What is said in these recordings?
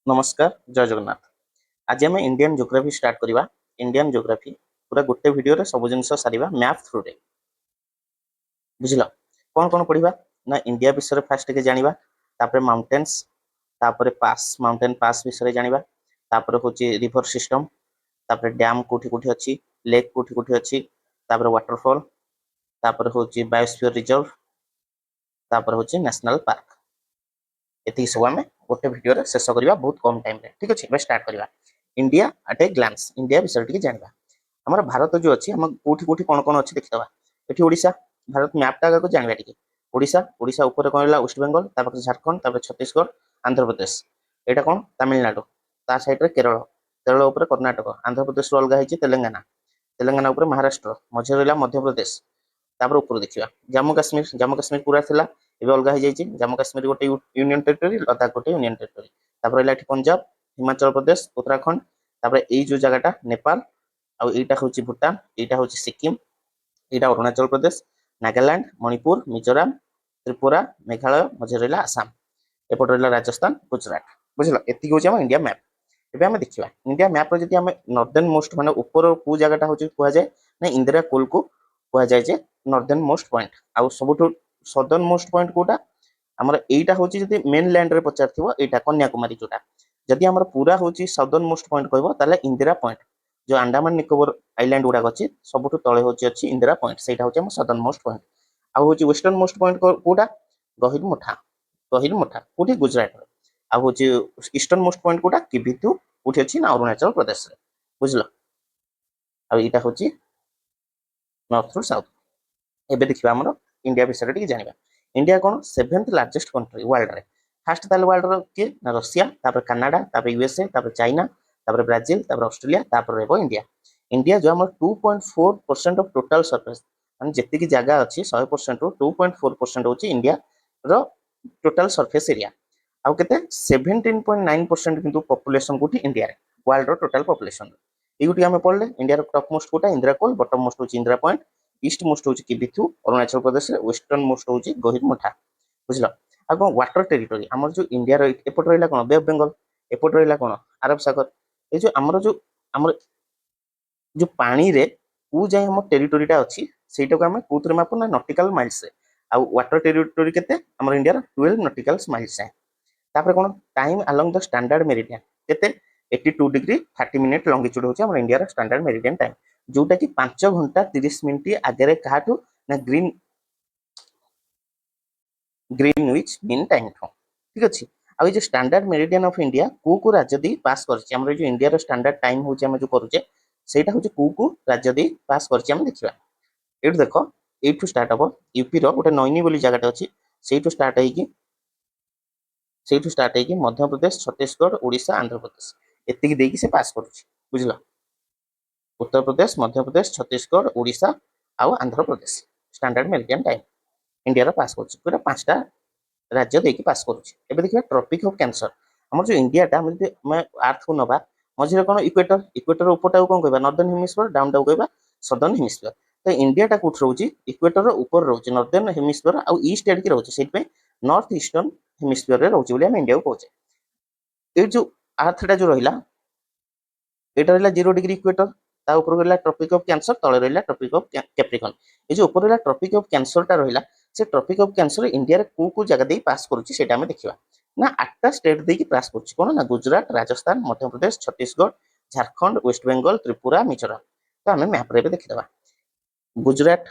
नमस्कार जय जगन्नाथ। आज आम इंडियन जोग्राफी स्टार्ट करवा। इंडियन जोग्राफी पूरा गोटे वीडियो रे सब जिन सारा मैप थ्रू रे बुझल कौन कौन पढ़ा ना इंडिया विषय फास्ट के जाना तापर माउंटेन्स तापर पास माउंटेन पास विषय जाना तापर हूँ रिवर सिस्टम तापर डैम कोठी कोठी अच्छी लेक कोठी कोठी अच्छी तापर वाटरफॉल तापर हूँ बायोस्फीयर रिजर्व तापर हूँ नेशनल पार्क ये सब आम गोटे भिडियो शेष करवा बहुत कम टाइम ठीक अच्छे स्टार्ट करवा। India at a glance India विषय टी जाना आम भारत जो अच्छी आम कौटी कौटी कौन कौन अच्छी देखीदा ये ओडिशा भारत मैपटा को जाना टी ओडिशा ओडिशा ऊपर कौन रहा वेस्ट बेंगल तापर झारखंड तापर छत्तीसगढ़ आंध्र प्रदेश यहाँ कौन तमिलनाडु ता सैड्रे केरल केरल उपर कर्णाटक आंध्र प्रदेश अलग है तेलंगाना तेलंगाना उपर महाराष्ट्र मझे रहा मध्य प्रदेश तापर ऊपर देखा जम्मू काश्मीर पूरा थिला एबे अलग हो जाइए जम्मू काश्मीर गोटे यूनियन टेरिटोरी लद्दाख गोटे यूनियन टेरिटोरी तापर रहा पंजाब हिमाचल प्रदेश उत्तराखंड तापर ये जो जगह नेपाल आईटा हूँ भूटान यहाँ हूँ सिक्किम यहाँ अरुणाचल प्रदेश नागालैंड मणिपुर मिजोराम त्रिपुरा मेघालय मझे रहा आसाम एपट रहा राजस्थान गुजरात बुझल एति हूँ आम इंडिया मैप। एबे आम देखा इंडिया मैप जब आम नॉर्दर्न मोस्ट माने ऊपर को जगह हूँ कहुए ना इंदिरा कोल को कहुए नॉर्दर्न मोस्ट पॉइंट आउ सबुठ सदर्न मोस्ट पॉइंट कोटा आमर एटा हूँ जब मेन लैंड रे पचार यहाँ कन्याकुमारी जोटा जदि आमर पूरा हूँ सदर्न मोस्ट पॉइंट कह इंदिरा पॉइंट जो अंडमान निकोबर आइलैंड गुड़ाक अच्छी सबुठ तले हूँ अच्छी इंदिरा पॉइंट से हूँ सदर्न मोस्ट पॉइंट आउ हूँ वेस्टर्न मोस्ट पॉइंट कोटा गहिर मुठा कौटी गुजरात आ हूँ ईस्टर्न मोस्ट पॉइंट कोटा किबिथु कौटी अच्छी ना अरुणाचल प्रदेश बुझल आईटा हूँ नॉर्थ रु साउथ। एबे देखिबा हमरो इंडिया विषय टी जानिबा। इंडिया कौन 7th लार्जेस्ट कंट्री वर्ल्ड रे फास्ट ताले वर्ल्ड रो के ना रशिया तापर कनाडा तापर यूएसए तापर चाइना तापर ब्राजील तापर ऑस्ट्रेलिया तापर रेबो इंडिया। इंडिया जो हमर 2.4% ऑफ टोटल सरफेस माने जति की जगह अछि 100% रो 2.4% होची इंडिया रो टोटल सरफेस एरिया आउ केते 17.9% किंतु पॉपुलेशन कोठी इंडिया रे वर्ल्ड रो टोटल पॉपुलेशन एगुटी हमें पढ़ले इंडिया रो टॉप मोस्ट कोटा इंदिरा कोल बॉटम मोस्ट होची इंदिरा पॉइंट ईस्ट मोस्ट हूँ किबिथु अरुणाचल प्रदेश वेस्टर्न मोस्ट हूँ गहिर मुठा बुझल आ कौन वाटर टेरिटोरी आमर जो इंडिया एपट रहा कौन बे ऑफ बेंगल एपट रहा कौन अरब सागर ये जो आमर जो पानी रे कौ जाए आम टेरिटोरीटा अच्छी से कौन मापू ना नॉटिकल माइल्स आउ वाटर टेरिटोरी केते आमर इंडिया 12 नॉटिकल माइल्स है तापर कौन time along the standard meridian केते 82 डिग्री 30 मिनिट लंगिट्यूड होची आमर इंडिया स्टैंडर्ड मेरिडियन टाइम जोटा कि 5 घंटा 30 मिनिट आगे काठू ना ग्रीनविच मीन टाइम ठू ठीक अच्छे आ जो स्टैंडर्ड मेरिडियन ऑफ इंडिया को राज्य दी पास करछि हमर जो इंडिया स्टैंडर्ड टाइम होची हम जो करूचे सेटा होची को राज्य दी पास करछि हम देखिबा एठ देखो एठू स्टार्ट हबो यूपी रो गोटे नैनी बोली जगह अछि सेठू स्टार्ट है कि मध्य प्रदेश छत्तीसगढ़ ओडिशा आंध्र प्रदेश एतिकी देकी से पास करूछि बुझला उत्तर प्रदेश मध्य प्रदेश छत्तीसगढ़ ओडिशा आउ Andhra Pradesh standard meridian time India पास करूछि पूरा 5टा राज्य देकी पास करूछि। एबे देखिबा ट्रॉपिक ऑफ कैंसर हमर जो इंडिया टा मैं अर्थ को नबा मझिरे कोन इक्वेटर इक्वेटर ऊपरटा कोन कहबा नॉर्दर्न हेमिस्फीयर डाउन टा कहबा सदर्न हेमिस्फीयर तो इंडिया टा कोठ रहउछि इक्वेटर ऊपर रहउछि नॉर्दर्न हेमिस्फीयर आ ईस्ट एड के रहउछि सेट पे नॉर्थ ईस्टर्न हेमिस्फीयर रे रहउछि बोली हम इंडिया को कहउछि ए जो अर्थ टा जो रहिला एटा रहिला 0 डिग्री इक्वेटर ता ऊपर रहिला ट्रॉपिक ऑफ कैंसर तळे रहिला ट्रॉपिक ऑफ कैप्रिकॉर्न ए जो ऊपर रहिला ट्रॉपिक ऑफ कैंसर टा रहिला से ट्रॉपिक ऑफ कैंसर इंडिया रे को जगह दे पास करूछि सेटा हमें देखिबा ना 8टा स्टेट दे की पास करूछि कोन ना गुजरात राजस्थान मध्य प्रदेश छत्तीसगढ़ झारखंड वेस्ट बेंगल त्रिपुरा मिजोरम तो हमें मैप रे देखिदबा गुजरात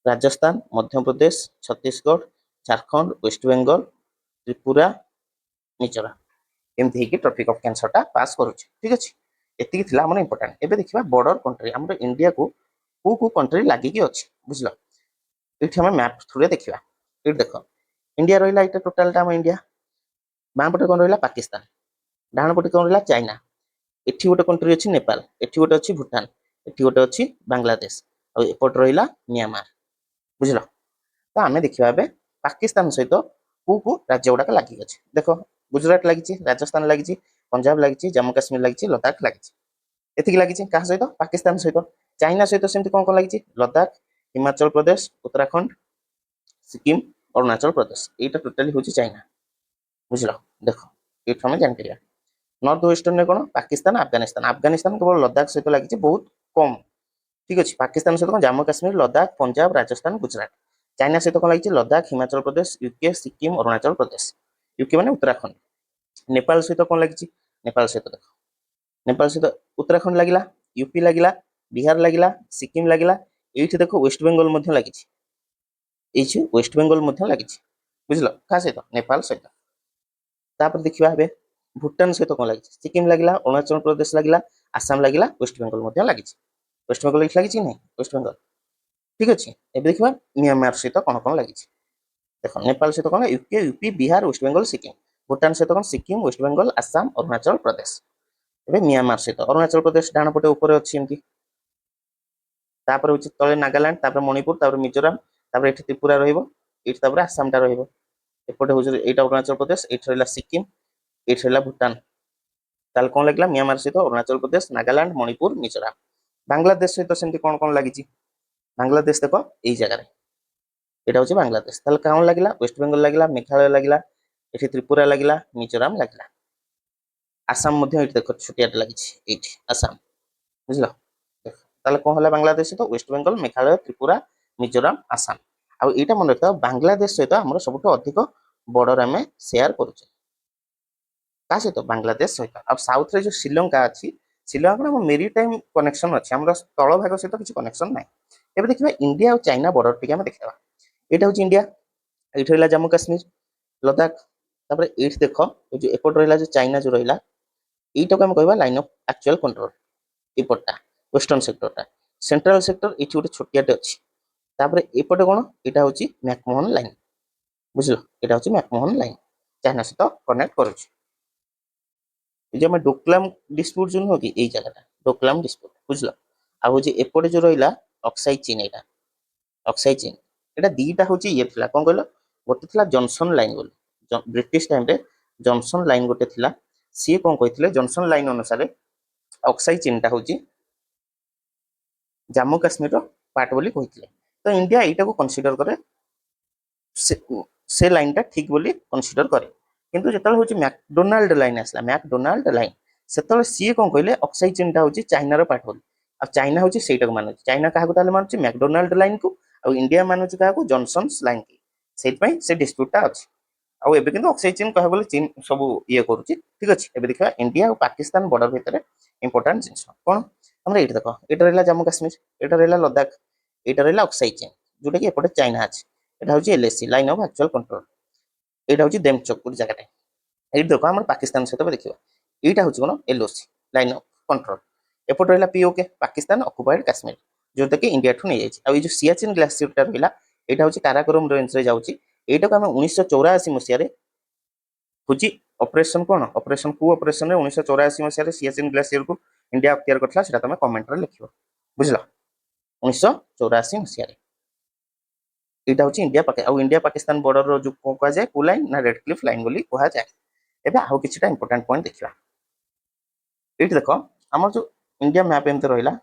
राजस्थान मध्य प्रदेश छत्तीसगढ़ झारखंड वेस्ट बेंगल त्रिपुरा मिजोरम एमती ही ट्रॉपिक ऑफ कैंसर टा पास करूछि ठीक अछि एतिकी थिला हमर इंपोर्टेंट एबे देखिबा बॉर्डर कंट्री हमर इंडिया को कंट्री लागि की अछि बुझलो एठी हम मैप थ्रू रे देखिबा एठी देखो इंडिया रहिला इटा टोटल टा हम इंडिया बाम पटे कोन रहिला पाकिस्तान डाहण पटे कोन रहिला चाइना एठी गोटे कंट्री अछि नेपाल एठी गोटे अछि भूटान एठी गोटे अछि बांग्लादेश आ एपट रहिला म्यांमार बुझलो तो आमे देखिबा एबे पाकिस्तान सहित को राज्य गुड़ाक लागि अछि देखो गुजरात लागि राजस्थान लागि पंजाब लागि जम्मू काश्मीर लागि लद्दाख लागि एतिकी लागि कहा सहित पाकिस्तान सहित चाइना सहित सेमती कोन कोन लागि लद्दाख हिमाचल प्रदेश उत्तराखंड सिक्किम अरुणाचल प्रदेश एटा टोटली होची चाइना बुझलो देखो ये आम जापर नॉर्थ वेस्टर्न में कौन पाकिस्तान अफगानिस्तान अफगानिस्तान केवल लद्दाख सहित लगी बहुत कम ठीक अच्छे पाकिस्तान सहित जम्मू काश्मीर लद्दाख पंजाब राजस्थान गुजरात चाइना सहित कौन लगी लद्दाख हिमाचल प्रदेश यूके सिक्किम अरुणाचल प्रदेश यूके माने उत्तराखंड नेपाल सहित कौन लगी नेपाल सहित देख नेपाल सहित उत्तराखंड लगिला यूपी लगिला बिहार लगिला सिक्किम लगिला ये देख वेस्ट बेंगल लगी वेस्ट बेंगल लगी बुझल क्या सहित नेपाल सहित तापर देखिए ए भूटान सहित कौन लगी सिक्किम लगिला अरुणाचल प्रदेश लगिला आसाम लगिला वेस्ट बेंगल लगी वेस्ट बेंगल लगी नहीं वेस्ट बेंगल ठीक अच्छे एवं देखा म्यांमार सहित कौन कौन लगी देख नेपाल सहित कौन यूके यूपी बिहार वेस्ट बेंगल सिक्किम भूटान सहित कौन सिक्किम वेस्ट बेंगल आसाम अरुणाचल प्रदेश एवं म्यांमार सहित अरुणाचल प्रदेश डाण पटे ऊपर अच्छी एमती तापर हूँ तले नागालैंड तापर मणिपुर तापर मिजोराम तापर ये त्रिपुरा रही आसामटा रपटे हूँ यहाँ अरुणाचल प्रदेश ये रहा सिक्किम ये रहा भूटान ताल कौन लगे म्यांमार सहित अरुणाचल प्रदेश नागालैंड मणिपुर मिजोराम बांग्लादेश सहित सेमती कौन कौन लगी बांग्लादेश देख यही जगह यहाँ हूँ बांग्लादेश ताल कौन लगे वेस्ट बेंगल लगे मेघालय लगे ये त्रिपुरा लगे मिजोराम लगे आसाम देख छोटिया लगी आसाम बुझल ताले कौन है बांग्लादेश सहित वेस्ट बेंगल मेघालय त्रिपुरा मिजोराम आसाम आउ यहाँ मन रखा बांग्लादेश सहित आम सब अधिक बॉर्डर आम शेयर करुचे का सहित बांग्लादेश सहित आ साउथ रे जो श्रीलंका अच्छी श्रीलंका में मेरीटाइम कनेक्शन अच्छी आम तल भाग सहित किसी कनेक्शन ना एवं देखा इंडिया और चाइना बॉर्डर टी देखा यहाँ हूँ इंडिया ये रहा जम्मू काश्मीर लद्दाख तापर ये देख जो एपट रहा जो चाइना जो रहा यहीटा को कह लाइन ऑफ एक्चुअल कंट्रोल एपटा वेस्टर्न सेक्टरटा सेंट्रल सेक्टर ये गोटे छोटियाटे अच्छी तापर एपटे कौन यहाँ हूँ मैकमोहन लाइन बुझल यहाँ हूँ मैकमोहन लाइन चाइना सहित कनेक्ट करुच्छे आम डोकलाम डिस्प्यूट जो नुह कि यही जगह डोकलाम डिस्प्यूट बुझल आउ एपटे जो रहा अक्साई चीन यहाँ अक्साई चीन यहाँ दीटा हूँ ये कौन कहल गोटे थी जॉनसन लाइन बोली ब्रिटिश टाइम जॉनसन लाइन गोटे थी सी कौन कहते जॉनसन लाइन अनुसार अक्साई चीनटा हूँ जम्मू काश्मीर पार्ट बोली कहते तो इंडिया यहाँ को कनसीडर करे से लाइन टा ठीक बोली कनसीडर करे किंतु जो हूँ मैकडोनाल्ड लाइन आसला मैकडोनाल्ड लाइन से सी कौन कहले अक्साई चीनटा हूँ चाइनार पार्ट बोली आ चाइना हूँ से मानु चाइना क्या मानुची मैकडोनाल्ड लाइन को आ इंडिया मानुची क्या जॉनसन लाइन की से डिस्प्यूटा अच्छी आउ एबे किंतु अक्साई चीन कह बोले चीन सब ये करुच्ची ठीक अच्छे एबे देखा इंडिया और पाकिस्तान बॉर्डर भितर इंपोर्टाट जिन कौन हमारे ये देख यहाँ रहा जम्मू काश्मीर यहाँ रहा लद्दाख यहाँ रहा अक्साई चीन जोटा कि एपटे चाइना अच्छे यहाँ हूँ LAC line of actual control यहाँ हूँ देमचोक गोटे जगह ये देख आम पाकिस्तान सहित देखा यहाँ हूँ कौन एलओसी लाइन ऑफ कंट्रोल एपट रहा पीओके पाकिस्तान ऑक्युपाइड काश्मीर जोटा कि इंडिया ठू नहीं जाए जो सियाचिन ग्लासीयरटा रहा यहाँ हूँ काराकोरम रेंज में जाऊँगी यहाँ को आम 1984 मसीह हूँ ऑपरेशन कौन ऑपरेशन कु ऑपरेशन 1984 मसीह सियाचिन ग्लासीयर को इंडिया अक्तियार करता तुम कमेंट लिख बुझल 1984 मसीह यहाँ हूँ इंडिया इंडिया पाकिस्तान बॉर्डर जो कह जाए कौ लाइन ना रेड क्लिफ लाइन बोली कह जाए एवं आउ कि इंपोर्टाट पॉइंट देखा ये देख आम जो इंडिया मैप एमती रहा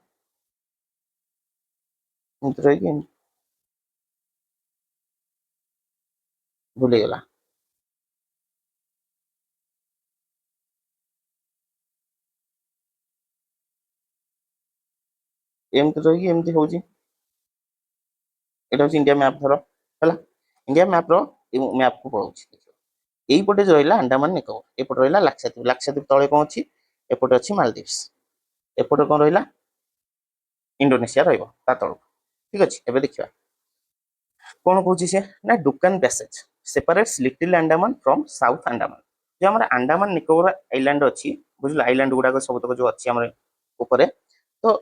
रही भूलीगला एमती रही एमती हूँ यहाँ हूँ इंडिया मैप धर है इंडिया मैप मैप को पढ़ाऊँ यही पटे जो रहा अंडमान निकोबर एपटे रहा लाक्षाद्वीप लाक्षाद्वीप तले कौन अच्छी एपटे अच्छी मालदीव्स एपटे कौन रहा इंडोनेशिया रहा तल ठीक अच्छे एवं देखा कौन कौन सी ना Duncan passage separates Little Andaman from South Andaman जो हमारे अंडमान निकोबर आइलैंड अच्छी बुझल आइलैंड गुड़ाक सब जो अच्छी ऊपर तो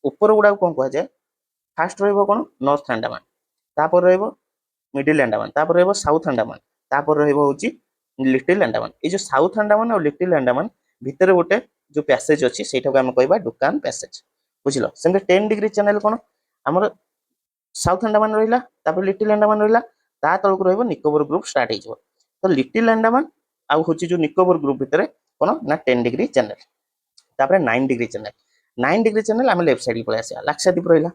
ऊपर गुड़ाक कौन कह जाए फास्ट रहा कौन नॉर्थ अंडमान तापर रहा मिडिल अंडमान तापर रहा साउथ अंडमान तापर रहा लिटिल अंडमान ये जो साउथ अंडमान और लिटिल अंडमान भितर गोटे जो पैसेज अच्छी से आम कह डुकान पैसेज बुझल से 10 डिग्री चैनल कौन आमर साउथ अंडमान रहा लिटिल अंडमान रहा तलक रहा निकोबर ग्रुप स्टार्ट हो तो लिटिल अंडमान आउ हूँ जो निकोबर ग्रुप भितर कौन ना 10 डिग्री चैनल तापर 9 डिग्री चैनल 9 डिग्री चैनल आम लेफ्ट साइड पलि आसा लाक्षाद्वीप रहा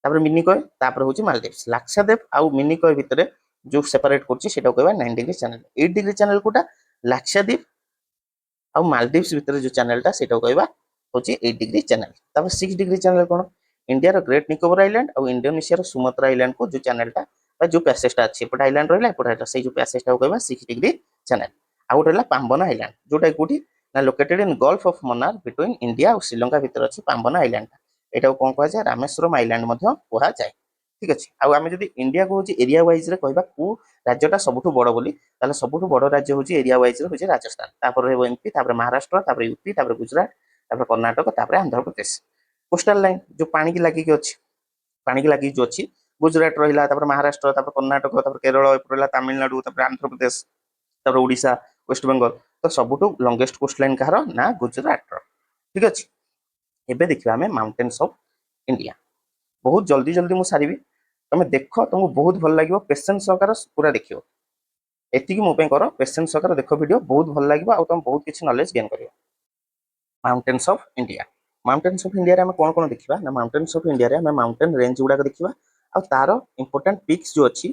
मिनिकय तापर हूँ मालदीव्स लाक्षाद्वीप आउ मिनिकय भितर जो सेपरेट कर 9 डिग्री चैनल 8 डिग्री चैनल कोटा लाक्षाद्वीप ଆଉ ମାଲଦୀव्ସ ଭିତରେ जो चैनलटा सेटा कहबा होची 8 डिग्री चैनल। तापर 6 डिग्री चैनल कोन इंडिया रो ग्रेट निकोबर आइलैंड और इंडोनेशिया रो सुमात्रा आइलैंड को जो चैनलटा बा जो पैसेजटा अछि एपट आइलैंड रहला एपट रहला से जो पैसेजटा कहबा 6 डिग्री चैनल। आ उठला पाम्बन आइलैंड जोटा कोठी ना located in gulf of Mannar between India और श्रीलंका भीतर अछि पाम्बन आइलैंड। एटा कोन कहै छै रामेश्वरम आइलैंड मध्य कोहा जाय। ठीक अछि। आ आमे जदि इंडिया को होची एरिया वाइज रे कहबा को राज्यटा सबुठु बड़ बोली ताले सबुठु बड़ राज्य होची एरिया वाइज रे होची राजस्थान, तापर रहबो एमपी, तापर महाराष्ट्र, तापर यूपी, तापर गुजरात, तापर कर्नाटक, तापर आंध्र प्रदेश। कोस्टल लाइन जो पानी की लागी के अछि, पानी की लागी जो अछि गुजरात रहिला, तापर महाराष्ट्र, तापर कर्नाटक, तापर केरल, एपर रहला तमिलनाडु, तापर आंध्र प्रदेश, तापर ओडिशा, वेस्ट बेंगल। तो सबुठु लॉन्गेस्ट कोस्ट लाइन कहार ना गुजरात रो। ठीक अछि। एबे देखिबा हमें माउंटेन्स ऑफ इंडिया। बहुत जल्दी जल्दी मु सारिबी, तुम देख तुमको बहुत भल लगे, पेसेंस सहकार पूरा देखियो। एतिकी मो पे करो, पेसेंस सहकार देखो वीडियो, बहुत भल लगे और तुम बहुत किसी नॉलेज गेन करियो। Mountains of India. Mountains of India रे हम कोन कोन देखिबा ना माउंटेन्स ऑफ इंडिया रे हम माउंटेन रेंज गुडा देखिबा और तार इंपोर्टेंट पिक्स जो अछि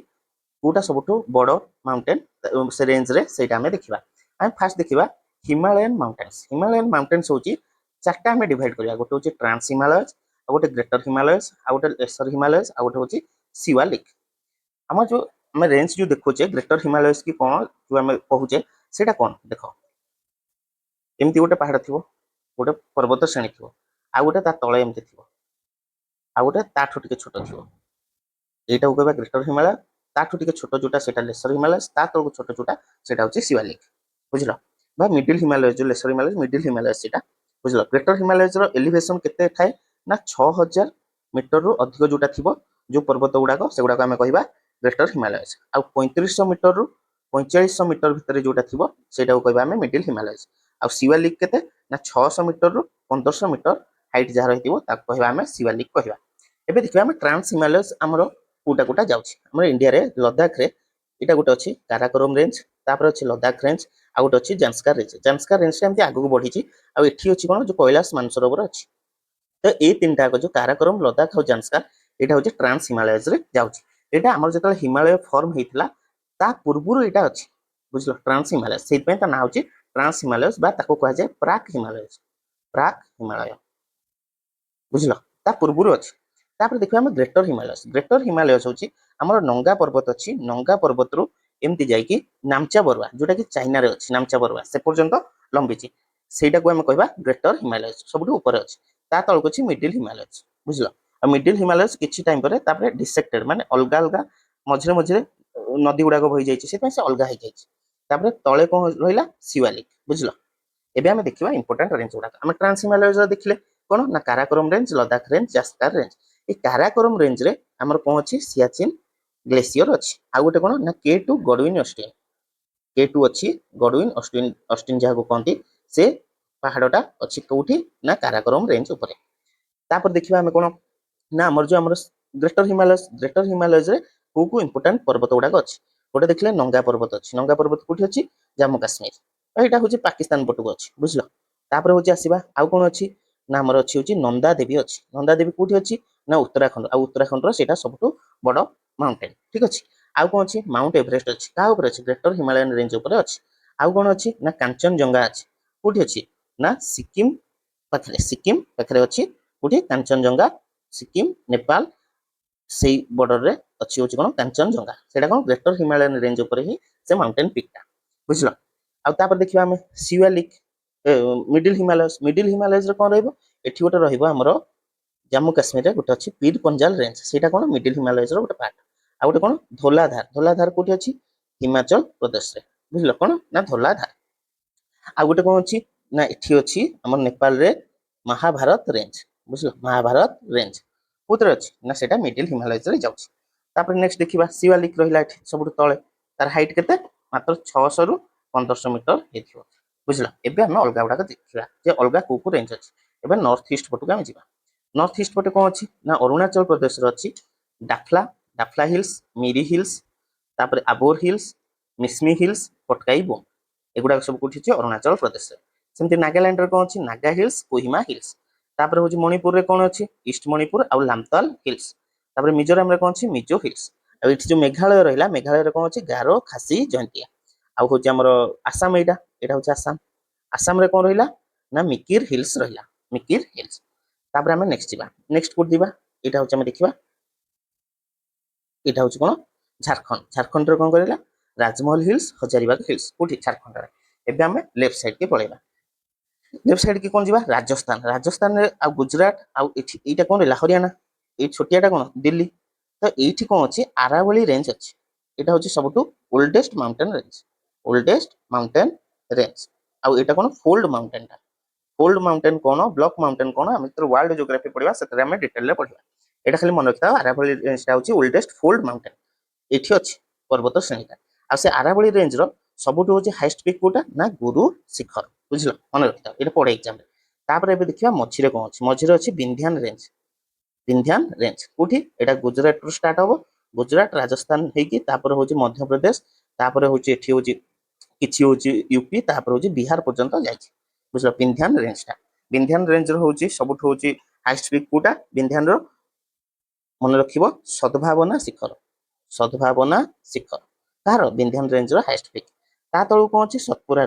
कोटा सबुठु बड़ माउंटेन से रेंज रे सेटा हमें देखिबा। हम फास्ट देखिबा हिमालयन माउंटेन्स। हिमालयन माउंटेन्स होची चारटा हमें डिवाइड करिया, गोटे होची ट्रांस हिमालयस, आ गोटे ग्रेटर हिमालयस, आ गोटे लेसर हिमालयस, आ गोटे होची शिवालिक। हम जो हम रेंज जो देखुचे ग्रेटर हिमालयस की कोन जो हम कहूचे सेटा कोन देखो एमती गोटे पहाड़ थिबो, गोटे पर्वत श्रेणी थिबो, आ गोटे ता तळे एमती थिबो, आ गोटे ताठु टिके छोट थिबो। एटा को कहबा ग्रेटर हिमालय, ताठु टिके छोट जोटा सेटा लेसर हिमालयस, ता तळको छोट जोटा सेटा होची शिवालिक। बुझलो बा मिडिल हिमालय जो लेसर हिमालय मिडिल हिमालय सेटा। बुझलो ग्रेटर हिमालयस रो एलिवेशन केते थाए ना 6000 मीटर रु अधिक जोटा थिबो जो पर्वत गुडाको सेगुडाको हमें कहबा ग्रेटर हिमालयस। आ 3500 मीटर रु 4500 मीटर भितर जोटा थिबो सेटा को कहबा हमें मिडिल हिमालयस। आ शिवालिक केते ना 600 मीटर रु 1500 मीटर हाइट जहा रहितिबो ताको कहबा हमें शिवालिक कहबा। एबे देखिबा हमें ट्रांस हिमालयस हमरो कोटा कोटा जाउछि। हमर इंडिया रे लद्दाख रे एटा गोटे अछि काराकोरम रेंज, तापर अछि लद्दाख रेंज, आ गोटे अछि जांस्कार रेंज। जांस्कार रेंज से एमती आगु बढ़िछि आ एठी अछि कोन जो कैलाश मानसरोवर अछि। तो ए तीनटा को जो काराकोरम लद्दाख और जांस्कार एटा होछि ट्रांस हिमालयस रे जाउछि। एटा हमर जतल हिमालय फॉर्म हेइतला ता पूर्वरु एटा अछि। बुझलो ट्रांस हिमालयस सेहि पे ता ना होछि ट्रांस हिमालयस बा ताको कहै जाय प्राक हिमालयस, प्राक हिमालय। बुझलो ता पूर्वरु अछि। तापर देखिबा हम ग्रेटर हिमालयस। ग्रेटर हिमालयस होछि हमर नंगा पर्वत अछि, नंगा पर्वत रु एमती जाय कि नामचा बरुआ जोटा कि चाइना रे अछि, नामचा बरुआ से पर्यंत लंबिछि सेटा को हम कहबा ग्रेटर हिमालयस सबुठु ऊपर अछि। ता तळको अछि मिडिल हिमालयस। बुझलो आ मिडिल हिमालयस किछि टाइम परे तापर डिसेक्टेड माने अलगा अलगा मझरे मझरे नदी गुडाको भई जायछि से से अलगा हो जायछि। तापर तळे कोन रहिला शिवालिक। बुझलो एबे हम देखिबा इंपोर्टेंट रेंज गुडा हम ट्रांस हिमालयस देखिले कोन ना Karakoram range, Ladakh range, Zaskar range. ए काराकोरम रेंज रे हमर कोन अछि सियाचिन ग्लेशियर अछि। आ गोटे कोन ना K2 गडविन ऑस्टिन, K2 अछि गडविन ऑस्टिन, ऑस्टिन जहा को कहंती से पहाड़टा अछि कोठी ना काराकोरम रेंज ऊपर। तापर देखिबा हम कोन ना हमर जो हमर ग्रेटर हिमालयस, ग्रेटर हिमालयस रे को इंपोर्टेंट पर्वत गुडा अछि। गोटे देखले नंगा पर्वत अछि, नंगा पर्वत कोठी अछि जम्मू काश्मीर एटा होछि पाकिस्तान पटको अछि। बुझलो तापर होछि आसीबा आ कोन अछि ना हमर अछि होछि नंदा देवी अछि। नंदा देवी कोठी अछि ना उत्तराखंड, आ उत्तराखंड रो सेटा सबटु बड़ माउंटेन। ठीक अछि। आ कोन अछि माउंट एवरेस्ट अछि, का ऊपर अछि ग्रेटर हिमालयन रेंज ऊपर अछि। आ कोन अछि ना कांचनजंगा अछि, कोठी अछि ना सिक्किम पाखरे, सिक्किम पाखरे अछि कोठी कांचनजंगा, सिक्किम नेपाल सेई बॉर्डर रे अछि होछि कोन कांचनजंगा। सेटा कोन ग्रेटर हिमालयन रेंज ऊपर ही से माउंटेन पीक टा। बुझलो आ तापर देखिबा हम Shivalik middle Himalayas. Middle Himalayas रे कोन रहइबो एठी गोटे रहइबो हमरो जम्मू काश्मीर रे गोटे अछि पीर पंजाल रेंज, सेटा कोन मिडिल हिमालयस रो गोटे पार्ट। आ गोटे कोन धोलाधार, धोलाधार कोठी अछि हिमाचल प्रदेश रे। बुझलो कोन ना धोलाधार। आ गोटे कोन अछि ना एठी अछि हमर नेपाल रे महाभारत रेंज। बुझलो महाभारत रेंज कोतरे अछि ना सेटा मिडिल हिमालयस रे जाउछि। तापर नेक्स्ट देखिबा शिवालिक रहिला एठी सबुठु तळे, तार हाइट केते मात्र 600 रु 1500 मीटर हेथिबो। बुझलो एबे हम अलगा गुडा देखिबा जे अलगा को रेंज अछि। एबे नॉर्थ ईस्ट पटको हम जिबा। नॉर्थ ईस्ट पटे कोन अछि ना अरुणाचल प्रदेश रो अछि डाफला, डाफला हिल्स, मिरी हिल्स, तापर आबोर हिल्स, मिस्मी हिल्स, पटकाई बो एगुडा सब कोठी अछि अरुणाचल प्रदेश रे। सेमति नागालैंड रे कोन अछि नागा हिल्स, कोहिमा हिल्स। तापर होछि मणिपुर रे कोन अछि ईस्ट मणिपुर आ लामताल हिल्स। तापर मिजोरम रे कोन अछि मिजो हिल्स। आ एठी जो मेघालय रहिला मेघालय रे कोन अछि गारो, खासी, जयंतिया। आ होछि हमर आसाम एटा, एटा होछि आसाम। आसाम रे कौन रहिला ना मिकिर हिल्स रहिला मिकिर हिल्स। तापर आमे नेक्स्ट जीवा नेक्स्ट कोड दिबा एटा होचे आमे देखिबा एटा होचे कोन झारखंड झारखंड रे कोन करिला राजमहल हिल्स हजारीबाग हिल्स कोठी झारखंड रे। एबे आमे लेफ्ट साइड के पळेबा लेफ्ट साइड के कोन जीवा राजस्थान राजस्थान रे आ गुजरात आ एटा कोन रहिला हरियाणा ए छोटियाटा कोन दिल्ली। तो एठी कोन अछि आरावली रेंज अछि एटा होची सबटु ओल्डेस्ट माउंटेन रेंज आ एटा कोन फोल्ड माउंटेन टा फोल्ड माउंटेन कोन ब्लॉक माउंटेन कोन हम तर वर्ल्ड ज्योग्राफी पढिबा सेतरे हम डिटेल रे पढिबा। एटा खाली मन रखता आरावली रेंज टा होची ओल्डेस्ट फोल्ड माउंटेन एठी अछि पर्वत श्रेणीटा आ से आरावली रेंज रो सबटु होची हाईएस्ट पीक कोटा ना गुरु शिखर बुझलो मन रखता एटा पढे एग्जाम रे। तापर एबे देखिबा मझिरे कोन अछि मझिरे अछि विंध्यान रेंज कोठी एटा गुजरात रु स्टार्ट हो गुजरात राजस्थान हेकी तापर होची मध्य प्रदेश तापर होची एठी होची किछि होची यूपी तापर होची बिहार पर्यंत जायछि बुझलो विंध्यान रेंज रो होची सबठु होची हाईएस्ट पीक कोटा विंध्यान रो मन रखिबो सद्भावना शिखर तार विंध्यान रेंज रो हाईएस्ट पीक। ता तळु कोन अछि सतपुरा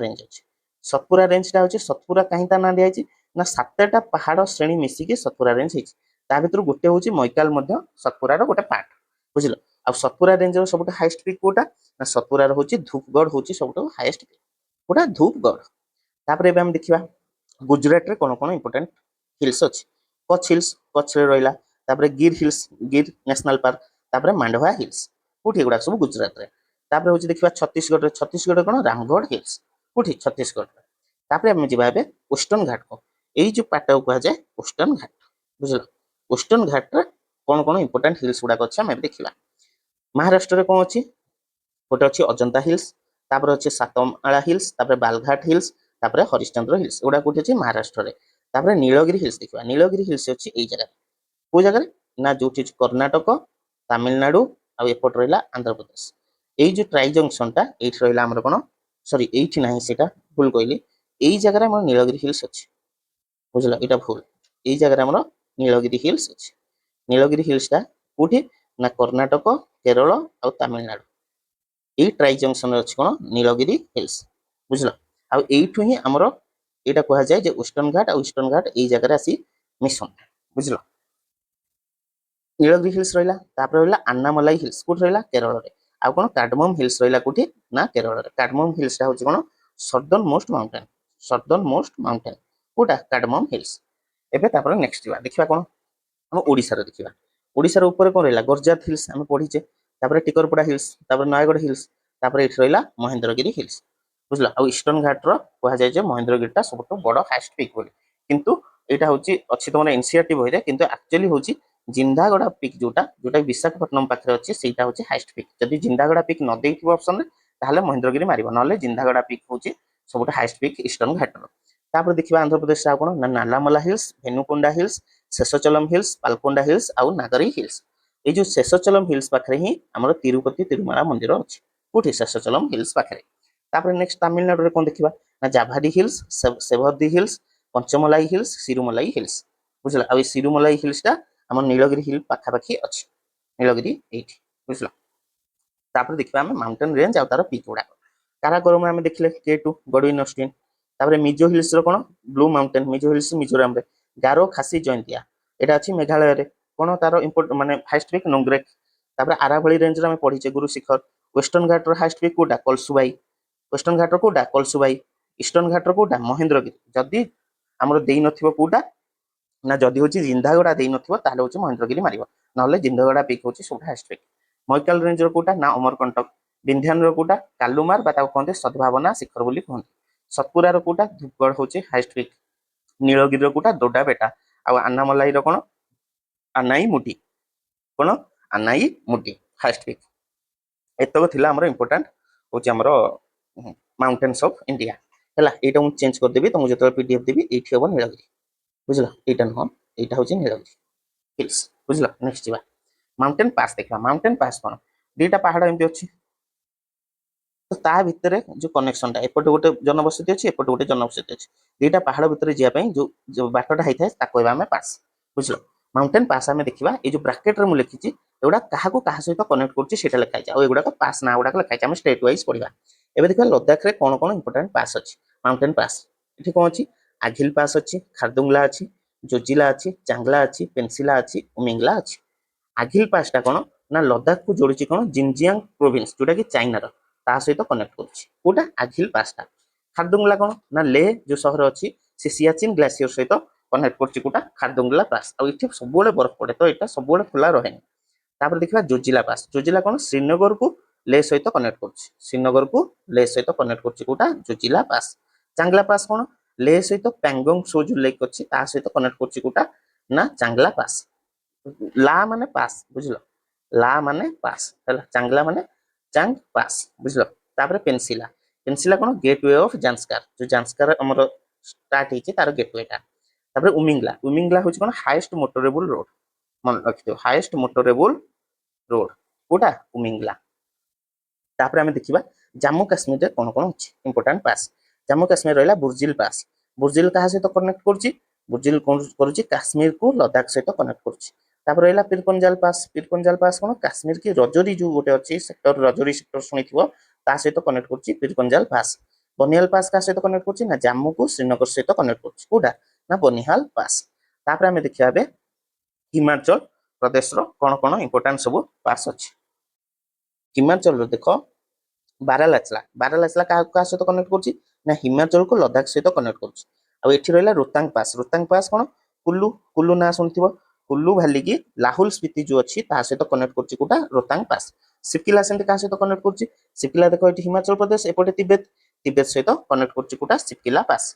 रेंज टा होची सतपुरा काहे ता ना दियाछि ना सातटा पहाड़ श्रेणी मिसी के सतपुरा रेंज हिच ता भितर गोटे होची मैकाल मध्य सतपुरा रो गोटे पार्ट बुझलो। आ सतपुरा रेंज रो सबटु हाईएस्ट पीक कोटा ना सतपुरा रो होची धूपगढ़ होची सबटु हाईएस्ट पीक कोटा धूपगढ़। तापर एबे हम देखिबा गुजरात रे कोन कोन इंपोर्टेंट हिल्स अछि कच्छ रे रहिला तापर गिर नेशनल पार्क तापर मांडवा हिल्स कोठी एगुडा सब गुजरात रे। तापर होची देखिबा छत्तीसगढ़ कोन रामगढ़ हिल्स कोठी छत्तीसगढ़ रे। तापर हम जिबा एबे वेस्टर्न घाट को एई जो पाटा को आ जाय वेस्टर्न घाट बुझलो वेस्टर्न घाट रे कोन कोन इंपोर्टेंट हिल्स गुडा अछि हम देखिबा। महाराष्ट्र रे कोन अछि गोटे अछि अजंता हिल्स तापर अछि सातमाला हिल्स तापर बालघाट हिल्स तापर हरिश्चंद्र हिल्स एगुडा कोठी अछि महाराष्ट्र रे। तापर नीलगिरी हिल्स देखिबा नीलगिरी हिल्स अछि एई जगह को जगह रे ना जोठी कर्नाटक तमिलनाडु आ एपट रहिला आंध्र प्रदेश एई जो ट्राई जंक्शन टा एठी रहिला हमर कोन सॉरी एठी नाही सेटा भूल कहली एई जगह रे हमर नीलगिरी हिल्स अछि बुझला एटा भूल एई जगह रे हमर नीलगिरी हिल्स अछि नीलगिरी हिल्स टा कोठी ना कर्नाटक केरल आ तमिलनाडु एई ट्राई जंक्शन रे अछि कोन नीलगिरी हिल्स बुझला। आ एइठु ही हमर एटा कहै जाय जे ईस्टर्न घाट एई जगह रे आसी मिशन बुझलो। नीलगिरी हिल्स रहिला तापर रहिला अन्नामलाई हिल्स कोठ रहिला केरल रे आ कोन कार्डमम हिल्स रहिला कोठी ना केरल रे। कार्डमम हिल्स टा होची कोन सदर्न मोस्ट माउंटेन कोटा कार्डमम हिल्स। एबे तापर नेक्स्ट दिबा देखिबा कोन हम ओडिसा रे देखिबा ओडिसा रे ऊपर कोन रहिला गरजात हिल्स हम पढिचे तापर टिकरपडा हिल्स तापर नयगढ़ हिल्स तापर एठी रहिला महेंद्रगिरी हिल्स बुझला। आ ईस्टर्न घाट रो कहै जाय जे महेंद्रगिरी टा सबटु बड़ हाईएस्ट पीक बोली किंतु एटा होची अछि तमने एनसीईआरटी बहि रे किंतु एक्चुअली होची जिंदागड़ा पीक जोटा विशाखापट्टनम पाखरे अछि सेटा होची हाईएस्ट पीक जदि जिंदागड़ा पीक न देइथिबो ऑप्शन रे ताहले महेंद्रगिरी मारिबो नले जिंदागड़ा पीक होची सबटु हाईएस्ट पीक ईस्टर्न घाट रो। तापर देखिबा आंध्र प्रदेश आ कोन Nallamala hills Venukonda hills Seshachalam hills Palkonda hills आ नागरी हिल्स ए जो शेषचलम हिल्स पाखरे ही हमर तिरुपति तिरुमला मंदिर अछि कोठी शेषचलम हिल्स पाखरे। तापर नेक्स्ट तमिलनाडु रे कोन देखिबा ना जाभाडी hills सेवदी hills Panchamalai hills Sirumalai hills बुझला। आ सिरुमलाई हिल्स टा हमर नीलगिरी हिल पाखा पाखी अछि नीलगिरी एठी बुझला। तापर देखिबा हम माउंटेन रेंज आ तार पीक गुडा काराकोरम हम देखले K2 गडविन ऑस्टिन तापर मिजो हिल्स रो कोन blue mountain Mizo hills Mizoram रे गारो खासी जयंतिया एटा अछि मेघालय रे कोन तार इंपोर्ट माने हाईएस्ट पीक नोंग्रेक। तापर आरावली रेंज रे हम पढिचे गुरु शिखर वेस्टर्न घाट रो हाईएस्ट पीक कोटा कलसुबाई वेस्टर्न घाट रो कोटा कलसुबाई ईस्टर्न घाट रो कोटा महेंद्रगिरी जदि हमर देइ नथिबो कोटा ना जदि होची जिंदागड़ा देइ नथिबो ताहले होची महेंद्रगिरी मारिबो नले जिंदागड़ा पीक होची सब हाईएस्ट पीक। मैकाल रेंज रो कोटा ना अमरकंटक विंध्यान रो कोटा कालुमार बा ताको कहते सद्भावना शिखर बोली कहते सतपुरा रो कोटा धूपगढ़ होची हाईएस्ट पीक नीलगिरी रो कोटा दोडा बेटा आ अन्नामलाई रो कोन अनाई मुटी हाईएस्ट पीक एतको थिला हमर इंपोर्टेंट होची हमर माउंटेन्स ऑफ इंडिया हला एटा मु चेंज कर देबी तुम जतरा पीडीएफ देबी एठी हबो नीलगिरी बुझला एटा न एटा होची नीलगिरी हिल्स बुझला। नेक्स्ट जीवा माउंटेन पास देखा माउंटेन पास कोन दीटा पहाड़ एमती अछि तो ता भितरे जो कनेक्शन टा एपटे गोटे जनबसति अछि एपटे गोटे जनबसति अछि दीटा पहाड़ भितरे जिया पई जो बाटटा हाइथाय ता कहबा हमें पास बुझलो। माउंटेन पास हमें देखिबा ए जो ब्रैकेट रे मु लिखिची एगुडा काहा को काहा सहित कनेक्ट करछि सेटा लिखाइ छै आ एगुडा को पास ना गुडा लिखाइ छै हम स्टेट वाइज पढिबा। एबे देखिबा लद्दाख रे कोन कोन इंपोर्टेंट पास अछि माउंटेन पास ଏଠି କ'ଣ ଅଛି ଆଘିଲ ପାସ୍ ଅଛି, ଖାରଦୁଙ୍ଗଲା ଅଛି, ଜୋଜିଲା ଅଛି, ଚାଙ୍ଗଲା ଅଛି, ପେନ୍ସିଲା ଅଛି, ଉମିଙ୍ଗଲା ଅଛି। ଆଘିଲ ପାସ୍ଟା କ'ଣ ନା ଲଦାଖକୁ ଯୋଡୁଛି କ'ଣ ଜିନଜିଆଙ୍ଗ ପ୍ରୋଭିନ୍ସ ଯୋଉଟା କି ଚାଇନାର ତା ସହିତ କନେକ୍ଟ କରୁଛି। କୋଉଟା ଆଘିଲ ପାସ୍ଟା। ଖାରଦୁଙ୍ଗଲା କ'ଣ ନା ଲେ ଯୋଉ ସହର ଅଛି ସେ ସିଆଚିନ ଗ୍ଲାସିୟର ସହିତ କନେକ୍ଟ କରୁଛି କୋଉଟା ଖାରଦୁଙ୍ଗଲା ପାସ୍। ଆଉ ଏଠି ସବୁବେଳେ ବରଫ ପଡେ ତ ଏଇଟା ସବୁବେଳେ ଖୋଲା ରହେନି। ତାପରେ ଦେଖିବା ଜୋଜିଲା ପାସ୍। ଜୋଜିଲା କ'ଣ ଶ୍ରୀନଗରକୁ ଲେ ସହିତ କନେକ୍ଟ କରୁଛି। ଶ୍ରୀନଗରକୁ ଲେ ସହିତ କନେକ୍ଟ କରୁଛି କୋଉଟା ଜୋଜିଲା ପାସ୍। ଚାଙ୍ଗଲା ପାସ୍ କ'ଣ ଲେ ସହିତ ପ୍ୟାଙ୍ଗୋଙ୍ଗ ସୋ ଯୋଉ ଲେକ୍ ଅଛି ତା ସହିତ କନେକ୍ଟ କରୁଛି କୋଉଟା ନା ଚାଙ୍ଗଲା ପାସ୍। ଲା ମାନେ ପାସ୍ ବୁଝିଲ, ଲା ମାନେ ପାସ୍ ହେଲା, ଚାଙ୍ଗଲା ମାନେ ଚାଙ୍ଗ ପାସ୍ ବୁଝିଲ। ତାପରେ ପେନ୍ସିଲା। ପେନ୍ସିଲା କ'ଣ ଗେଟୱେ ଅଫ ଜାନ୍ସକାର, ଯୋଉ ଜାନ୍ସକାର ଆମର ଷ୍ଟାର୍ଟ ହେଇଛି ତାର ଗେଟୱେଟା। ତାପରେ ଉମିଙ୍ଗଲା। ଉମିଙ୍ଗଲା ହଉଛି କ'ଣ ହାଇଏଷ୍ଟ ମୋଟରେବୁଲ ରୋଡ, ମନେ ରଖିଥିବ ହାଇଏଷ୍ଟ ମୋଟରେବୁଲ ରୋଡ କୋଉଟା ଉମିଙ୍ଗଲା। ତାପରେ ଆମେ ଦେଖିବା ଜାମ୍ମୁ କାଶ୍ମୀରରେ କ'ଣ କ'ଣ ଅଛି ଇମ୍ପୋର୍ଟାଣ୍ଟ ପାସ୍। ଜାମ୍ମୁ କାଶ୍ମୀର ରହିଲା ବୁର୍ଜିଲ ପାସ୍। ବୁର୍ଜିଲ କାହା ସହିତ କନେକ୍ଟ କରୁଛି, ବୁର୍ଜିଲ କରୁଛି କାଶ୍ମୀରକୁ ଲଦାଖ ସହିତ କନେକ୍ଟ କରୁଛି। ତାପରେ ରହିଲା ପିରପଞ୍ଜାଲ ପାସ୍। ପିରପଞ୍ଜାଲ ପାସ୍ କ'ଣ କାଶ୍ମୀର କି ରଜୋରୀ ଯୋଉ ଗୋଟେ ଅଛି ସେକ୍ଟର, ରଜୋରୀ ସେକ୍ଟର ଶୁଣିଥିବ ତା ସହିତ କନେକ୍ଟ କରୁଛି ପିରପଞ୍ଜାଲ ପାସ୍। ବନିହାଲ ପାସ୍ କାହା ସହିତ କନେକ୍ଟ କରୁଛି ନା ଜାମ୍ମୁକୁ ଶ୍ରୀନଗର ସହିତ କନେକ୍ଟ କରୁଛି କୋଉଟା ନା ବନିହାଲ ପାସ୍। ତାପରେ ଆମେ ଦେଖିବା ଏବେ ହିମାଚଳ ପ୍ରଦେଶର କ'ଣ କ'ଣ ଇମ୍ପୋର୍ଟାଣ୍ଟ ସବୁ ପାସ୍ ଅଛି। ହିମାଚଳର ଦେଖ ବାରାଲାଚଲା। ବାରାଲାଚଲା କାହା ସହିତ କନେକ୍ଟ କରୁଛି ନା ହିମାଚଳକୁ ଲଦାଖ ସହିତ କନେକ୍ଟ କରୁଛି। ଆଉ ଏଠି ରହିଲା ରୋତାଙ୍ଗ ପାସ୍। ରୋତାଙ୍ଗ ପାସ୍ କ'ଣ କୁଲ୍ଲୁ, କୁଲ୍ଲୁ ନାଁ ଶୁଣିଥିବ, କୁଲ୍ଲୁ ଭାଲିକି ଲାହୁଲ ସ୍ପିତି ଯୋଉ ଅଛି ତା ସହିତ କନେକ୍ଟ କରୁଛି କୋଉଟା ରୋତାଙ୍ଗ ପାସ୍। ସିପକିଲା ସେମିତି କାହା ସହିତ କନେକ୍ଟ କରୁଛି, ସିପକିଲା ଦେଖ ଏଠି ହିମାଚଳ ପ୍ରଦେଶ, ଏପଟେ ତିବେତ, ତିବେତ ସହିତ କନେକ୍ଟ କରୁଛି କୋଉଟା ସିପକିଲା ପାସ୍।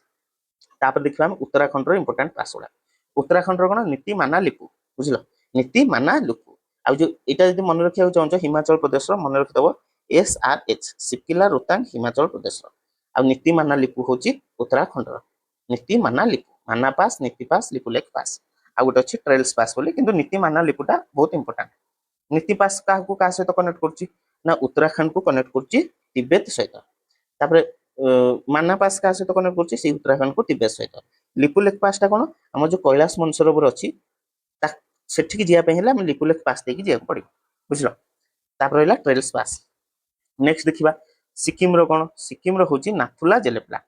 ତାପରେ ଦେଖିବା ଆମେ ଉତ୍ତରାଖଣ୍ଡର ଇମ୍ପୋର୍ଟାଣ୍ଟ ପାସ୍ ଗୁଡା। ଉତ୍ତରାଖଣ୍ଡର କ'ଣ ନୀତି ମାନା ଲିପୁ ବୁଝିଲ, ନୀତି ମାନା ଲିପୁ। ଆଉ ଯୋଉ ଏଇଟା ଯଦି ମନେ ରଖିବାକୁ ଚାହୁଁଛ ହିମାଚଳ ପ୍ରଦେଶର ମନେ ରଖିଦବ SRH ସିପକିଲା ରୋତାଙ୍ଗ ହିମାଚଳ ପ୍ରଦେଶର। ଆଉ ନୀତି ମାନା ଲିପୁ ହଉଛି ଉତ୍ତରାଖଣ୍ଡର। ନୀତି ମାନା ଲିପୁ, ମାନା ପାସ୍, ନୀତି ପାସ୍, ଲିପୁ ଲେକ୍ ପାସ୍। ଆଉ ଗୋଟେ ଅଛି ଟ୍ରେଲ୍ସ ପାସ୍ ବୋଲି, କିନ୍ତୁ ନୀତି ମାନା ଲିପୁଟା ବହୁତ ଇମ୍ପୋର୍ଟାଣ୍ଟ। ନୀତି ପାସ୍ କାହାକୁ କାହା ସହିତ କନେକ୍ଟ କରୁଛି ନା ଉତ୍ତରାଖଣ୍ଡକୁ କନେକ୍ଟ କରୁଛି ତିବେତ ସହିତ। ତାପରେ ମାନା ପାସ୍ କାହା ସହିତ କନେକ୍ଟ କରୁଛି ସେଇ ଉତ୍ତରାଖଣ୍ଡକୁ ତିବେତ ସହିତ। ଲିପୁ ଲେକ୍ ପାସ୍ଟା କ'ଣ ଆମର ଯୋଉ କୈଳାସ ମାନସରୋବର ଅଛି ସେଠିକି ଯିବା ପାଇଁ ହେଲେ ଆମେ ଲିପୁ ଲେକ୍ ପାସ୍ ଦେଇକି ଯିବାକୁ ପଡିବ ବୁଝିଲ। ତାପରେ ରହିଲା ଟ୍ରେଲ୍ସ ପାସ୍। ନେକ୍ସଟ ଦେଖିବା ସିକିମର କ'ଣ, ସିକିମର ହଉଛି ନାଥୁଲା ଜେଲେପ୍ଲା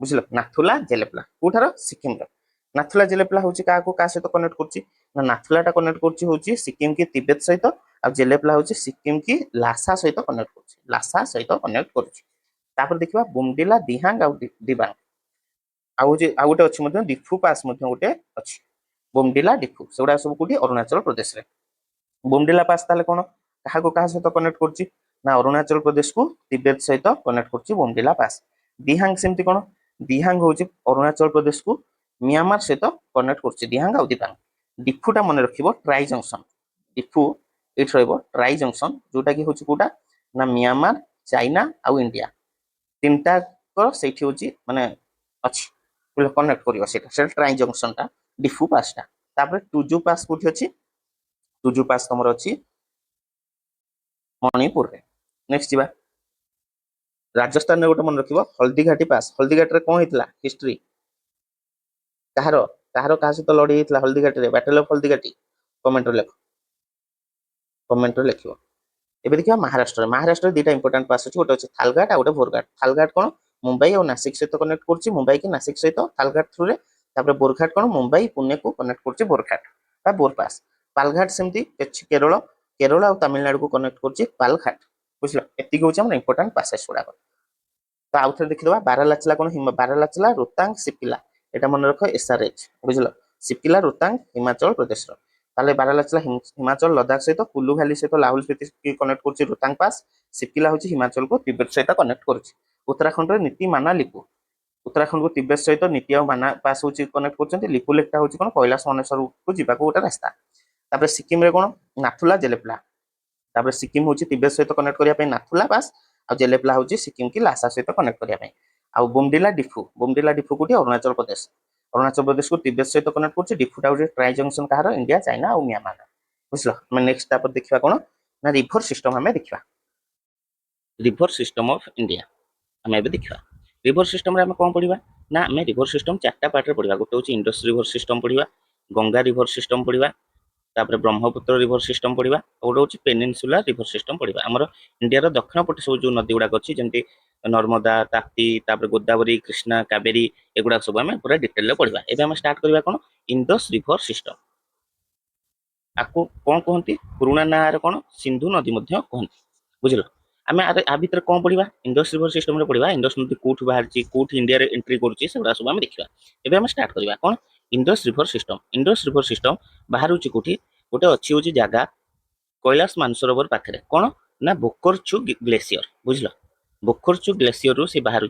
ବୁଝିଲ, ନାଥୁଲା ଜେଲେପ୍ଲା କୋଉଠାର ସିକିମର। ନାଥୁଲା ଜେଲେପ୍ଲା ହଉଛି କାହାକୁ କାହା ସହିତ କନେକ୍ଟ କରୁଛି ନା ନାଥୁଲାଟା କନେକ୍ଟ କରୁଛି ହଉଛି ସିକିମ କି ତିବେତ ସହିତ, ଆଉ ଜେଲେପ୍ଲା ହଉଛି ସିକିମ କି ଲାସା ସହିତ କନେକ୍ଟ କରୁଛି, ଲାସା ସହିତ କନେକ୍ଟ କରୁଛି। ତାପରେ ଦେଖିବା ବୁମଡିଲା, ଦିହାଙ୍ଗ ଆଉ ଦିବାଙ୍ଗ। ଆଉ ଗୋଟେ ଅଛି ମଧ୍ୟ ଡିଫୁ ପାସ୍ ମଧ୍ୟ ଗୋଟେ ଅଛି, ବୁମଡିଲା ଡିଫୁ, ସେଗୁଡା ସବୁ କୋଉଠି ଅରୁଣାଚଳ ପ୍ରଦେଶରେ। ବୁମଡିଲା ପାସ୍ ତାହେଲେ କ'ଣ କାହାକୁ କାହା ସହିତ କନେକ୍ଟ କରୁଛି ନା ଅରୁଣାଚଳ ପ୍ରଦେଶକୁ ତିବେତ ସହିତ କନେକ୍ଟ କରୁଛି ବୁମଡିଲା ପାସ୍। ଦିହାଙ୍ଗ ସେମିତି କ'ଣ, ଦିହାଙ୍ଗ ହଉଛି ଅରୁଣାଚଳ ପ୍ରଦେଶକୁ ମିଆଁମାର ସହିତ କନେକ୍ଟ କରୁଛି ଦିହାଙ୍ଗ ଆଉ ଦିବାଙ୍ଗ। ଡିଫୁଟା ମନେ ରଖିବ ଟ୍ରାଇ ଜଙ୍କସନ, ଡିଫୁ ଏଇଠି ରହିବ ଟ୍ରାଇ ଜଙ୍କସନ, ଯୋଉଟା କି ହଉଛି କୋଉଟା ନା ମିଆଁମାର, ଚାଇନା ଆଉ ଇଣ୍ଡିଆ ତିନିଟାକ ସେଇଠି ହଉଛି ମାନେ ଅଛି କନେକ୍ଟ କରିବ, ସେଇଟା ଟ୍ରାଇ ଜଙ୍କସନଟା ଡିଫୁ ପାସ୍ଟା। ତାପରେ ଟୁଜୁ ପାସ୍ କୋଉଠି ଅଛି, ଟୁଜୁ ପାସ୍ ତମର ଅଛି ମଣିପୁରରେ। ନେକ୍ସଟ ଯିବା ରାଜସ୍ଥାନରେ ଗୋଟେ ମନେ ରଖିବ ହଳଦୀଘାଟି ପାସ୍। ହଳଦୀଘାଟିରେ କ'ଣ ହେଇଥିଲା ହିଷ୍ଟ୍ରି, କାହାର କାହାର କାହା ସହିତ ଲଢେଇ ହେଇଥିଲା ହଳଦୀଘାଟିରେ, ବ୍ୟାଟଲ ଅଫ ହଳଦୀଘାଟି କମେଣ୍ଟରେ ଲେଖ, କମେଣ୍ଟରେ ଲେଖିବ। ଏବେ ଦେଖିବା ମହାରାଷ୍ଟ୍ରରେ। ମହାରାଷ୍ଟ୍ରରେ ଦିଟା ଇମ୍ପୋର୍ଟାଣ୍ଟ ପାସ୍ ଅଛି, ଗୋଟେ ଅଛି ଥାଲଘାଟ ଆଉ ଗୋଟେ ବୋରଘାଟ। ଥାଲଘାଟ କ'ଣ ମୁମ୍ବାଇ ଆଉ ନାସିକ ସହିତ କନେକ୍ଟ କରୁଛି, ମୁମ୍ବାଇ କି ନାସିକ ସହିତ ଥାଲଘାଟ ଥ୍ରୁରେ। ତାପରେ ବୋରଘାଟ କ'ଣ ମୁମ୍ବାଇ ପୁନେକୁ କନେକ୍ଟ କରୁଛି ବୋରଘାଟ ବା ବୋର ପାସ୍। ପାଲଘାଟ ସେମିତି ଅଛି କେରଳ, କେରଳ ଆଉ ତାମିଲନାଡୁକୁ କନେକ୍ଟ କରୁଛି ପାଲଘାଟ ବୁଝିଲ। ଏତିକି ହଉଛି ଆମର ଇମ୍ପୋର୍ଟାଣ୍ଟ ପାସେସ୍ ଗୁଡାକ। ତ ଆଉ ଥରେ ଦେଖିଦେବା ବାରାଲାଚଲା କ'ଣ, ବାରାଲାଚଲା ରୋତାଙ୍ଗ ସିପକିଲା, ଏଇଟା ମନେ ରଖ SRH ବୁଝିଲ। ସିପକିଲା ରୋତାଙ୍ଗ ହିମାଚଳ ପ୍ରଦେଶର। ତାହେଲେ ବାରାଲାଚଲା ହିମାଚଳ ଲଦାଖ ସହିତ, କୁଲ୍ଲୁ ଭ୍ୟାଲି ସହିତ ଲାହୁଲ ସ୍ପିତି କନେକ୍ଟ କରୁଛି ରୋତାଙ୍ଗ ପାସ୍। ସିପକିଲା ହଉଛି ହିମାଚଳକୁ ତିବେତ ସହିତ କନେକ୍ଟ କରୁଛି। ଉତ୍ତରାଖଣ୍ଡରେ ନୀତି ମାନା ଲିପୁ, ଉତ୍ତରାଖଣ୍ଡକୁ ତିବେତ ସହିତ ନୀତି ଆଉ ମାନା ପାସ୍ ହଉଛି କନେକ୍ଟ କରୁଛନ୍ତି। ଲିପୁ ଲେକ୍ଟା ହଉଛି କ'ଣ କୈଳାସ ମାନସରୋବରକୁ ଯିବାକୁ ଗୋଟେ ରାସ୍ତା। ତାପରେ ସିକିମରେ କ'ଣ ନାଥୁଲା ଜେଲେପ୍ଲା, ତାପରେ ସିକିମ ହଉଛି ତିବେତ ସହିତ କନେକ୍ଟ କରିବା ପାଇଁ ନାଥୁଲା ପାସ୍, ଆଉ ଜେଲେପ୍ଲା ହଉଛି ସିକିମ କି ଲାସା ସହିତ କନେକ୍ଟ କରିବା ପାଇଁ। ଆଉ ବୁମଡିଲା ଡିଫୁ, ବୁମଡିଲା ଡିଫୁ କୋଉଠି ଅରୁଣାଚଳ ପ୍ରଦେଶ, ଅରୁଣାଚଳ ପ୍ରଦେଶକୁ ତିବେତ ସହିତ କନେକ୍ଟ କରୁଛି। ଡିଫୁଟା ହଉଛି ଟ୍ରାଇ ଜଙ୍କସନ କାହାର ଇଣ୍ଡିଆ, ଚାଇନା ଆଉ ମିଆଁମାର ବୁଝିଲ। ଆମେ ନେକ୍ସଟ ତାପରେ ଦେଖିବା କ'ଣ ନା ରିଭର ସିଷ୍ଟମ ଆମେ ଦେଖିବା, ରିଭର ସିଷ୍ଟମ ଅଫ ଇଣ୍ଡିଆ ଆମେ ଏବେ ଦେଖିବା। ରିଭର ସିଷ୍ଟମରେ ଆମେ କ'ଣ ପଢିବା ନା ଆମେ ରିଭର ସିଷ୍ଟମ ଚାରିଟା ପାର୍ଟରେ ପଢିବା। ଗୋଟେ ହଉଛି ଇଣ୍ଡସ୍ ରିଭର ସିଷ୍ଟମ ପଢିବା, ଗଙ୍ଗା ରିଭର ସିଷ୍ଟମ ପଢିବା, तापर ब्रह्मपुत्र रिवर सिस्टम पढ़ा गोटे हूँ पेनिनसुला रिवर सिस्टम पढ़ा आमर इंडिया दक्षिण पटे सब जो नदी गुड़ाक अच्छी जमी नर्मदा ताप्ती तापर गोदावरी कृष्णा कावेरी एगुड़ा सब आम पूरा डिटेल पढ़ा एवं आम स्टार्ट करवा कौन इंडस रिवर सिस्टम आपको कौन कहती पुराणा ना कौन सिंधु नदी कहती बुझल आम आ भितर कौन पढ़ा इंडस रिवर सिस्टम पढ़ा इंडस नदी कौट बाहर कौट इंडिया एंट्री करुच्ची सब आम देखा एवं आम स्टार्ट करवा कौन इंडस रिवर सिस्टम बाहर कौटी गोटे अच्छी हूँ जगह कैलाश मानसरोवर पाखे कौन ना बोकरचू ग्लेसीयर बुझल बोकरचू ग्लेसीयर रु से बाहर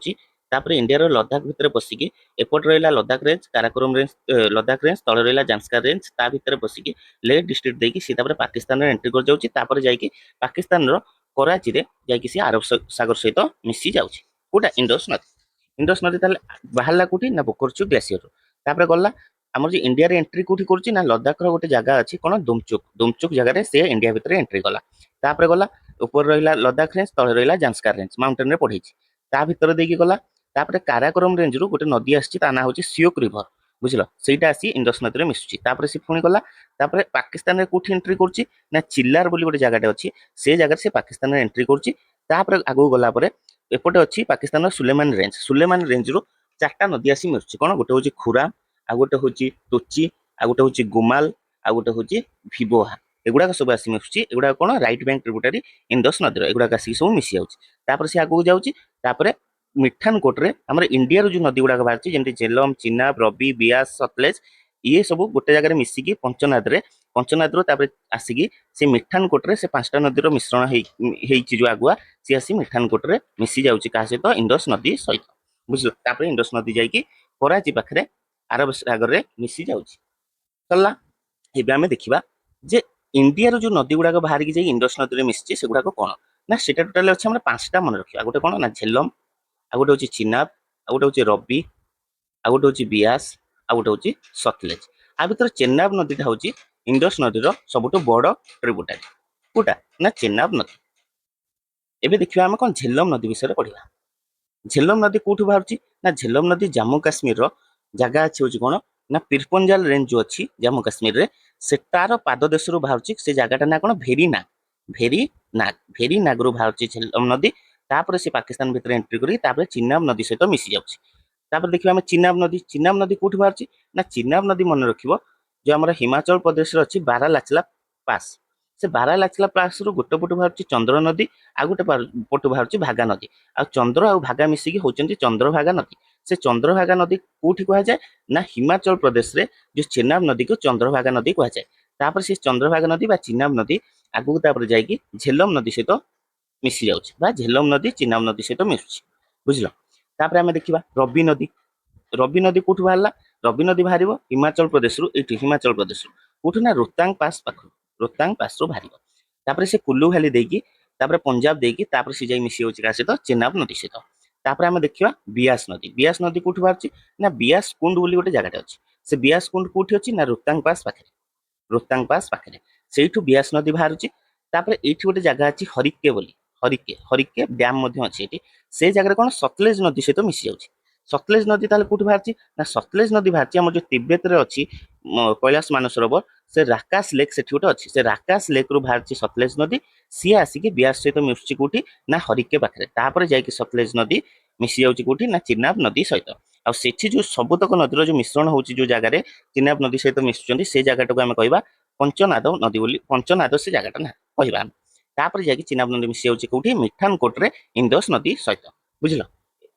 तापर इंडिया लद्दाख भितर पशिकी एपट रहा Ladakh range Karakoram range Ladakh range तले रहा जांस्कार रेंज ता भितर पशिकी लेह डिस्ट्रिक्ट देकी सी तापर पाकिस्तान एंट्री कर जाउची तापर जाइकी पाकिस्तान रो कराची रे जाइकी सी अरब सागर सहित मिसी जाउची कोटा इंडस नदी ताले बाहरला कोठी ना बोकरचू ग्लेसीयर तापर गला आमर जो इंडिया रे एंट्री कोठी करूची ना लद्दाख रो गोटे जगह अछि कोन दुमचुक जगह रे से इंडिया भितर एंट्री गला तापर गला ऊपर रहिला लद्दाख रेंज तले रहिला जांस्कार रेंज माउंटेन रे पढ़ीची ता भितर देकी गला तापर काराकोरम रेंज रु गोटे नदी आछि ता ना होची सियोक रिवर बुझलो सेटा आसी इंडस नदी रे मिसुची तापर से पुणी गला तापर पाकिस्तान रे कोठी एंट्री करूची ना चिल्लार बोली गोटे जगह अछि से जगह से पाकिस्तान रे एंट्री करूची तापर आगु गला परे एपटे अछि पाकिस्तान रो सुलेमान रेंज रु चारटा नदी आसी मिसुची कोन गोटे होची खुरा आ गोटे होची तोची आ गोटे होची गुमाल आ गोटे होची भिबोहा एगुड़ा सब आसी मिसुची एगुड़ा कोन राइट बैंक ट्रिब्यूटरी इंडस नदी एगुड़ा आसी सब मिसी जाउची तापर से आगु जाउची तापर मिठान कोट रे हमर इंडिया रो जो नदी गुड़ा बाहर जेमती झेलम चिनाब रबी बियास सतलेज ये सब गोटे जगह मिसिकी पंचनाद रो तापर आसिकी से मिठान कोट रे से पांचटा नदी रो मिश्रण हेइची जो आगुआ से आसी मिठान कोट रे मिसी जाउची का सहित इंडस नदी सहित बुझलो तापर इंडस नदी जाइकी कराची पाखरे अरब सागर रे मिसी जाउची चलला एबे हमें देखिबा जे इंडिया रो जो नदी गुड़ा बाहर की जाई इंडस नदी रे मिसची से गुड़ा कोन ना सेटा टोटल अछि हमरे पांचटा मन रखिबा गोटे कोन ना झेलम आ गोटे हूँ चिनाब आ गोटे हूँ रबी आ गोटे हूँ बियास आ गोटे हूँ सतलेज आ भर चेनाब नदीटा हूँ इंडस नदीर सबुठ बड़ ट्रिब्यूटरी कोटा ना चेनाब नदी एबे देखिबा हम कौन झेलम नदी विषय पढ़ा झेलम नदी कौटू बाहर ना झेलम नदी जम्मू काश्मीर जगह अच्छी हूँ कौन ना पिरपंजाल रेंज जो अच्छी जम्मू काश्मीर रे से तार पाद देश रु बाहर से जगह ना कौन भेरी नाग रु बाहर झेलम नदी तापर से पाकिस्तान भितर एंट्री करी तापर चिनाब नदी सहित मिसी जाउची तापर देखिबा हम चिनाब नदी कोठी बाहर ना चिनाब नदी मन रखिबो जो हमर हिमाचल प्रदेश रे अछि बारालाचला पास से बारालाचला पास रु गोटे पटु बाहर चंद्र नदी आ गोटे पटु बाहर भागा नदी आ चंद्र आ भागा मिसिकी होचंती चंद्रभागा नदी से चंद्रभागा नदी कोठी कहा जाय ना हिमाचल प्रदेश रे जो चिनाब नदी को चंद्रभागा नदी कहा जाय तापर से चंद्रभागा नदी बा चिनाब नदी आगु तापर जायकी झेलम नदी सहित मिसी जाउची बा झेलम नदी चिनाब नदी सहित मिसुची बुझलो तापर हमें देखिबा रबी नदी कोठु बाहरला रबी नदी बाहरिबो हिमाचल प्रदेश रु हिमाचल प्रदेश रु कोठु ना रोहतांग पास रु बाहरिबो तापर से कुल्लू वैली देकी तापर पंजाब देकी तापर से जाई मिसी होची का सहित चिनाब नदी सहित तापर हमें देखिबा बियास नदी कोठु बाहरची ना बियास कुंड बोली गोटे जगह अछि से बियास कुंड कोठी अछि ना रोहतांग पास पाखे सेठू बियास नदी बाहरुची तापर एठी गोटे जगह अछि हरिके बोली हरिके डैम मध्य अछि एठी से जगह कोन सतलेज नदी सहित मिसी जाउची सतलेज नदी ताले कोठी बाहरची ना सतलेज नदी बाहरची हमर जो तिब्बत रे अछि कैलाश मानसरोवर से राकाश लेक सेठी गोटे अछि से राकाश लेक रु बाहरची सतलेज नदी सी आसिकी बियास सहित मिसुची कोठी ना हरिके पाखरे तापर जाईकी सतलेज नदी मिसी जाउची कोठी ना चिनाब नदी सहित आ सेठी जो सबतक नदीर जो मिश्रण होची जो जगह रे चिनाब नदी सहित मिसुचंदी से जगह को हम कहबा पंचनाद नदी बोली पंचनाद से जगह ना कहबा तापर जाकी चिनाब नदी मिसी जाउची कोठी मिठान कोट रे इंडस नदी सहित बुझलो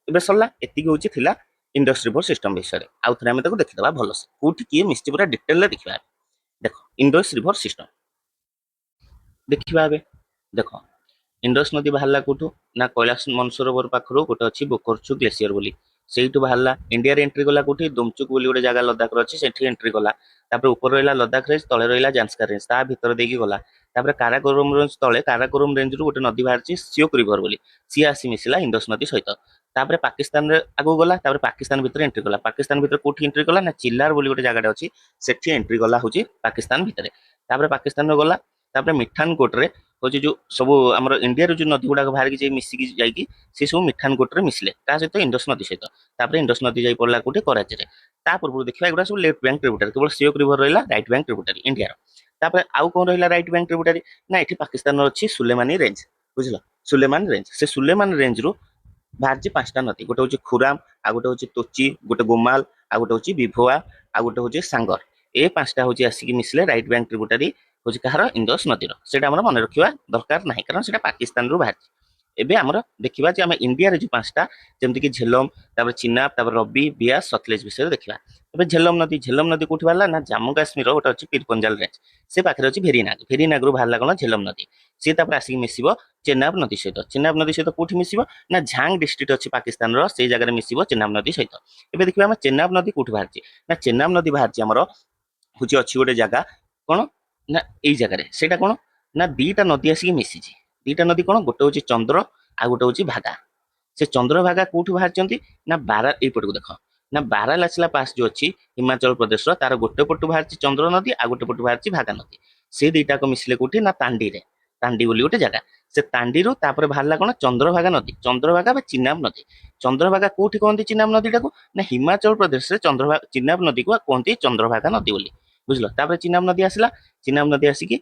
एबे सरला एतिकी होची थिला इंडस रिवर सिस्टम विषय रे आउ थरे हम ताको देखिदबा भलसे कोठी किए मिस्टी पूरा डिटेल रे देखिबा देखो इंडस रिवर सिस्टम देखिबा बे देखो इंडस नदी बाहरला कोठू ना कैलाश मानसरोवर पाखरो गोटे अछि बोकरचू ग्लेशियर बोली सेठू बाहरला इंडिया रे एंट्री गला कोठी दुमचुक बोली गोटे जगह लद्दाख रो अछि सेठी एंट्री गला तापर ऊपर रहिला लद्दाख रेंज तळे रहिला जांस्कार रेंज ता भीतर देकी गला तापर काराकोरम रेंज तळे काराकोरम रेंज रु गोटे नदी बाहरची सियोक रिवर बोली सी आसी मिसिला इंडस नदी सहित तापर पाकिस्तान रे आगु गला तापर पाकिस्तान भीतर एंट्री गला पाकिस्तान भीतर कोठी एंट्री गला ना चिल्लार बोली गोटे जगह अछि सेठी एंट्री गला होची पाकिस्तान भीतर तापर पाकिस्तान रो गला तापर मिठान कोट रे होची जो सब हमर इंडिया रो जो नदी गुडा बाहर की मिसिकी जाईकी से सब मिठान कोट रे मिसले ता सहित इंडस नदी सहित तापर इंडस नदी जाई पड़ला कोठी कराची रे ତା ପୂର୍ବରୁ ଦେଖିବା ଏଗୁଡ଼ା ସବୁ ଲେଫ୍ଟ ବ୍ୟାଙ୍କ ଟ୍ରିବ୍ୟୁଟାରୀ, କେବଳ ସିଓକ ରିଭର ରହିଲା ରାଇଟ୍ ବ୍ୟାଙ୍କ ଟ୍ରିବ୍ୟୁଟାରୀ ଇଣ୍ଡିଆର। ତାପରେ ଆଉ କଣ ରହିଲା ରାଇଟ୍ ବ୍ୟାଙ୍କ ଟ୍ରିବ୍ୟୁଟାରୀ, ନା ଏଠି ପାକିସ୍ତାନର ଅଛି ସୁଲେମାନି ରେଞ୍ଜ, ବୁଝିଲ ସୁଲେମାନ ରେଞ୍ଜ। ସେ ସୁଲେମାନ ରେଞ୍ଜରୁ ବାହାରିଛି 5ଟା ନଦୀ, ଗୋଟେ ହଉଛି ଖୁରାମ, ଆଉ ଗୋଟେ ହଉଛି ତୋଚି, ଗୋଟେ ଗୋମାଲ, ଆଉ ଗୋଟେ ହଉଛି ବିଭୋଆ, ଆଉ ଗୋଟେ ହଉଛି ସାଙ୍ଗର। ଏ 5ଟା ହଉଛି ଆସିକି ମିଶିଲେ ରାଇଟ୍ ବ୍ୟାଙ୍କ ଟ୍ରିବ୍ୟୁଟାରୀ ହଉଛି କାହାର, ଇଣ୍ଡସ୍ ନଦୀର। ସେଇଟା ଆମର ମନେ ରଖିବା ଦରକାର ନାହିଁ, କାରଣ ସେଇଟା ପାକିସ୍ତାନରୁ ବାହାରିଛି। ଏବେ ଆମର ଦେଖିବା ଯେ ଆମେ ଇଣ୍ଡିଆରେ ଯୋଉ 5ଟା, ଯେମିତିକି ଝେଲମ, ତାପରେ ଚିନାବ, ତାପରେ ରବି, ବିଆସ, ସତଲେଜ ବିଷୟରେ ଦେଖିବା। ଏବେ ଝେଲମ ନଦୀ, ଝେଲମ ନଦୀ କୋଉଠି ବାହାରିଲା, ନା ଜାମ୍ମୁ କାଶ୍ମୀର ଗୋଟେ ଅଛି ପୀରପଞ୍ଜାଲ ରେଞ୍ଜ, ସେ ପାଖରେ ଅଛି ଭେରିନାଗ, ଭେରିନାଗରୁ ବାହାରିଲା କଣ ଝେଲମ ନଦୀ। ସିଏ ତାପରେ ଆସିକି ମିଶିବ ଚେନାବ ନଦୀ ସହିତ। ଚେନାବ ନଦୀ ସହିତ କୋଉଠି ମିଶିବ, ନା ଝାଙ୍ଗ ଡିଷ୍ଟ୍ରିକ୍ଟ ଅଛି ପାକିସ୍ତାନର, ସେଇ ଜାଗାରେ ମିଶିବ ଚେନାବ ନଦୀ ସହିତ। ଏବେ ଦେଖିବା ଆମେ ଚେନାବ ନଦୀ କୋଉଠି ବାହାରିଛି, ନା ଚେନାବ ନଦୀ ବାହାରିଛି ଆମର ହଉଛି ଅଛି ଗୋଟେ ଜାଗା କଣ, ନା ଏଇ ଜାଗାରେ। ସେଇଟା କଣ, ନା 2ଟା ନଦୀ ଆସିକି ମିଶିଛି। 2ଟା ନଦୀ କଣ, ଗୋଟେ ହଉଛି ଚନ୍ଦ୍ର ଆଉ ଗୋଟେ ହଉଛି ଭାଗା। ସେ ଚନ୍ଦ୍ରଭାଗା କୋଉଠୁ ବାହାରିଛନ୍ତି, ନା ଏଇପଟକୁ ଦେଖ, ନା ବାରାଲାସିଲା ପାସ୍ ଯୋଉ ଅଛି ହିମାଚଳ ପ୍ରଦେଶର, ତାର ଗୋଟେ ପଟୁ ବାହାରିଛି ଚନ୍ଦ୍ର ନଦୀ, ଆଉ ଗୋଟେ ପଟୁ ବାହାରିଛି ଭାଗା ନଦୀ। ସେ ଦିଟାକ ମିଶିଲେ କୋଉଠି, ନା ତାଣ୍ଡିରେ, ତାଣ୍ଡି ବୋଲି ଗୋଟେ ଜାଗା। ସେ ତାଣ୍ଡିରୁ ତାପରେ ବାହାରିଲା କଣ, ଚନ୍ଦ୍ରଭାଗା ନଦୀ, ଚନ୍ଦ୍ରଭାଗା ବା ଚିନାବ ନଦୀ। ଚନ୍ଦ୍ରଭାଗା କୋଉଠି କହନ୍ତି ଚିନାବ ନଦୀଟାକୁ, ନା ହିମାଚଳ ପ୍ରଦେଶରେ ଚିନାବ ନଦୀକୁ କୁହନ୍ତି ଚନ୍ଦ୍ରଭାଗା ନଦୀ ବୋଲି, ବୁଝିଲ। ତାପରେ ଚିନାବ ନଦୀ ଆସିଲା, ଚିନାବ ନଦୀ ଆସିକି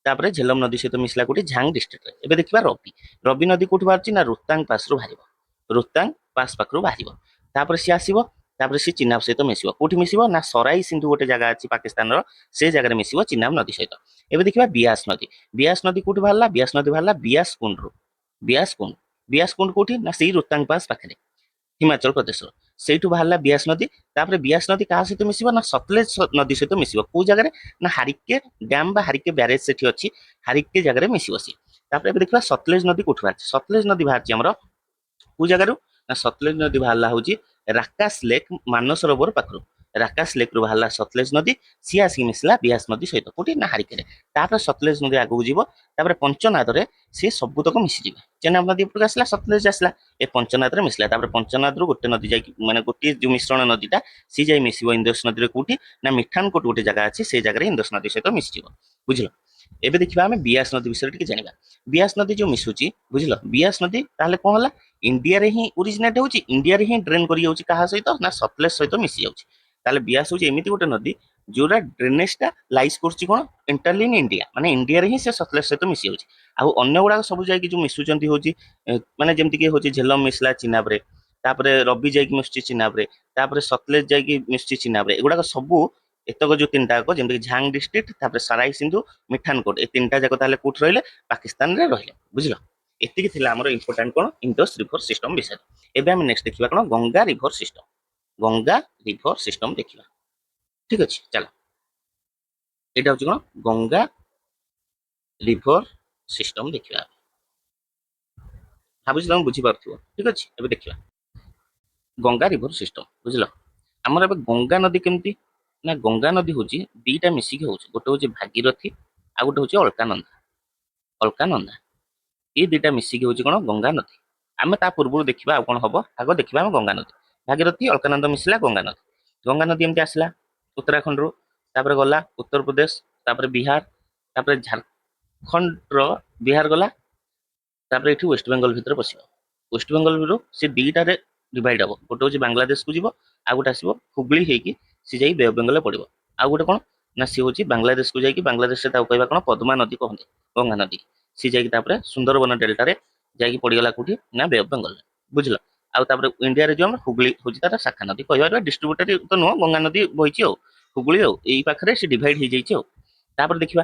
ତାପରେ ଝେଲମ ନଦୀ ସହିତ ମିଶିଲା କୋଉଠି, ଝାଙ୍ଗ ଡିଷ୍ଟ୍ରିକ୍ଟରେ। ଏବେ ଦେଖିବା ରବି, ରବି ନଦୀ କୋଉଠି ବାହାରିଛି, ନା ରୋହତାଙ୍ଗ ପାସରୁ ବାହାରିବ, ରୋହତାଙ୍ଗ ପାସ୍ ପାଖରୁ ବାହାରିବ। ତାପରେ ସିଏ ଆସିବ, ତାପରେ ସିଏ ଚିନାବ ସହିତ ମିଶିବ, କୋଉଠି ମିଶିବ, ନା ସରାଇ ସିନ୍ଧୁ ଗୋଟେ ଜାଗା ଅଛି ପାକିସ୍ତାନର, ସେ ଜାଗାରେ ମିଶିବ ଚିନାବ ନଦୀ ସହିତ। ଏବେ ଦେଖିବା ବିଆସ ନଦୀ, ବିଆସ ନଦୀ କୋଉଠି ବାହାରିଲା, ବିଆସ ନଦୀ ବାହାରିଲା ବିଆସ କୁଣ୍ଡରୁ, ବିଆସ କୁଣ୍ଡ, ବିଆସ କୁଣ୍ଡ କୋଉଠି, ନା ସେଇ ରୋହତାଙ୍ଗ ପାସ୍ ପାଖରେ ହିମାଚଳ ପ୍ରଦେଶର। ସେଇଠୁ ବାହାରିଲା ବିଆସ ନଦୀ। ତାପରେ ବିଆସ ନଦୀ କାହା ସହିତ ମିଶିବ, ନା ସତଲେଜ ନଦୀ ସହିତ ମିଶିବ। କୋଉ ଜାଗାରେ, ନା ହାରିକେ ଡ୍ୟାମ ବା ହାରିକେ ବ୍ୟାରେଜ ସେଠି ଅଛି, ହାରିକେ ଜାଗାରେ ମିଶିବ ସିଏ। ତାପରେ ଏବେ ଦେଖିବା ସତଲେଜ ନଦୀ କୋଉଠୁ ବାହାରିଛି, ସତଲେଜ ନଦୀ ବାହାରିଛି ଆମର କୋଉ ଜାଗାରୁ, ନା ସତଲେଜ ନଦୀ ବାହାରିଲା ହଉଛି ରାକାଶ ଲେକ୍ ମାନସରୋବର ପାଖରୁ। ରାକାଶ ଲେକ୍ ରୁ ବାହାରିଲା ସତଲେଜ ନଦୀ, ସିଏ ଆସିକି ମିଶିଲା ବିଆସ ନଦୀ ସହିତ, କୋଉଠି, ନା ହାରିକେରେ। ତାପରେ ସତଲେଜ ନଦୀ ଆଗକୁ ଯିବ, ତାପରେ ପଞ୍ଚନାଦରେ ସିଏ ସବୁତକ ମିଶିଯିବେ। ଚେନାବ ନଦୀ ଏପଟକୁ ଆସିଲା, ସତଲେଜ ଆସିଲା, ଏ ପଞ୍ଚନାଦରେ ମିଶିଲା। ତାପରେ ପଞ୍ଚନାଦରୁ ଗୋଟେ ନଦୀ ଯାଇକି, ମାନେ ଗୋଟିଏ ଯୋଉ ମିଶ୍ରଣ ନଦୀଟା, ସିଏ ଯାଇ ମିଶିବ ଇନ୍ଦୋସ ନଦୀରେ କୋଉଠି, ନା ମିଠାନକୋଟ ଗୋଟେ ଜାଗା ଅଛି, ସେଇ ଜାଗାରେ ଇନ୍ଦୋସ ନଦୀ ସହିତ ମିଶିଯିବ, ବୁଝିଲ। ଏବେ ଦେଖିବା ଆମେ ବିଆସ ନଦୀ ବିଷୟରେ ଟିକେ ଜାଣିବା। ବିଆସ ନଦୀ ଯୋଉ ମିଶୁଛି, ବୁଝିଲ, ବିଆସ ନଦୀ ତାହେଲେ କଣ ହେଲା, ଇଣ୍ଡିଆରେ ହିଁ ଓରିଜିନେଟ ହଉଛି, ଇଣ୍ଡିଆରେ ହିଁ ଡ୍ରେନ୍ କରି ଯାଉଛି କାହା ସହିତ, ନା ସତଲେଜ ସହିତ ମିଶି ଯାଉଛି। ତାହେଲେ ବିଆସ ହଉଛି ଏମିତି ଗୋଟେ ନଦୀ ଯୋଉଟା ଡ୍ରେନେଜଟା ଲାଇସ୍ କରୁଛି କଣ, ଏଣ୍ଟାରଲି ଇନ୍ ଇଣ୍ଡିଆ, ମାନେ ଇଣ୍ଡିଆରେ ହିଁ ସେ ସତଲେଜ ସହିତ ମିଶି ଯାଉଛି। ଆଉ ଅନ୍ୟ ଗୁଡାକ ସବୁ ଯାଇକି ଯୋଉ ମିଶୁଛନ୍ତି ହଉଛି, ମାନେ ଯେମିତିକି ହଉଛି ଝେଲମ ମିଶିଲା ଚିନାବରେ, ତାପରେ ରବି ଯାଇକି ମିଶୁଛି ଚିନାବରେ, ତାପରେ ସତଲେଜ ଯାଇକି ମିଶୁଛି ଚିନାବରେ। ଏଗୁଡାକ ସବୁ ଏତକ ଯୋଉ 3ଟା ଯାକ, ଯେମିତିକି ଝାଙ୍ଗ ଡିଷ୍ଟ୍ରିକ୍ଟ, ତାପରେ ସରାଇ ସିନ୍ଧୁ, ମିଠାନକୋଟ, ଏ 3ଟା ଯାକ ତାହେଲେ କୋଉଠି ରହିଲେ, ପାକିସ୍ତାନରେ ରହିଲେ, ବୁଝିଲ। ଏତିକି ଥିଲା ଆମର ଇମ୍ପୋର୍ଟାଣ୍ଟ କଣ, ଇଣ୍ଡସ୍ ରିଭର ସିଷ୍ଟମ ବିଷୟରେ। ଏବେ ଆମେ ନେକ୍ସଟ ଦେଖିବା କଣ, Ganga river system. Ganga river system ଦେଖିବା, ଠିକ ଅଛି। ଚାଲ, ଏଇଟା ହଉଛି କଣ, ଗଙ୍ଗା ରିଭର ସିଷ୍ଟମ ଦେଖିବା। ଭାବୁଛି ତମେ ବୁଝିପାରୁଥିବ, ଠିକ ଅଛି। ଏବେ ଦେଖିବା ଗଙ୍ଗା ରିଭର ସିଷ୍ଟମ, ବୁଝିଲ। ଆମର ଏବେ ଗଙ୍ଗା ନଦୀ କେମିତି, ନା ଗଙ୍ଗା ନଦୀ ହଉଛି 2ଟା ମିଶିକି ହଉଛି, ଗୋଟେ ହଉଛି ଭାଗୀରଥୀ, ଆଉ ଗୋଟେ ହଉଛି ଅଳକାନନ୍ଦା। ଅଳକାନନ୍ଦା, ଏ 2ଟା ମିଶିକି ହଉଛି କଣ, ଗଙ୍ଗା ନଦୀ। ଆମେ ତା ପୂର୍ବରୁ ଦେଖିବା ଆଉ କଣ ହବ, ଆଗ ଦେଖିବା ଆମେ ଗଙ୍ଗା ନଦୀ। ଭାଗୀରଥୀ ଅଳକାନନ୍ଦ ମିଶିଲା ଗଙ୍ଗା ନଦୀ। ଗଙ୍ଗା ନଦୀ ଏମିତି ଆସିଲା ଉତ୍ତରାଖଣ୍ଡରୁ, ତାପରେ ଗଲା ଉତ୍ତରପ୍ରଦେଶ, ତାପରେ ବିହାର, ତାପରେ ଝାଡଖଣ୍ଡର, ବିହାର ଗଲା, ତାପରେ ଏଠି ୱେଷ୍ଟବେଙ୍ଗଲ ଭିତରେ ପଶିବ। ୱେଷ୍ଟବେଙ୍ଗଲରୁ ସେ 2ଟାରେ ଡିଭାଇଡ ହବ, ଗୋଟେ ହଉଛି ବାଂଲାଦେଶକୁ ଯିବ, ଆଉ ଗୋଟେ ଆସିବ ହୁଗୁଳି ହେଇକି ସେ ଯାଇ ବେ ଅଫ୍ ବେଙ୍ଗଲରେ ପଡିବ। ଆଉ ଗୋଟେ କଣ, ନା ସିଏ ହଉଛି ବାଂଲାଦେଶକୁ ଯାଇକି, ବାଂଲାଦେଶରେ ତାକୁ କହିବା କଣ, ପଦ୍ମା ନଦୀ କହନ୍ତି, ଗଙ୍ଗା ନଦୀ। ସିଏ ଯାଇକି ତାପରେ ସୁନ୍ଦରବନ ଡେଲ୍ଟାରେ ଯାଇକି ପଡିଗଲା କୋଉଠି, ନା ବେ ଅଫ୍ ବେଙ୍ଗଲରେ, ବୁଝିଲ। ଆଉ ତାପରେ ଇଣ୍ଡିଆରେ ଯୋଉ ଆମର ହୁଗୁଳି ହଉଛି ତାର ଶାଖା ନଦୀ, କହିବା ଡିଷ୍ଟ୍ରିବ୍ୟୁଟର ତ ନୁହଁ, ଗଙ୍ଗା ନଦୀ ବହିଛି ଆଉ, ହୁଗୁଳି ଆଉ ଏଇ ପାଖରେ ସେ ଡିଭାଇଡ ହେଇଯାଇଛି ଆଉ। ତାପରେ ଦେଖିବା,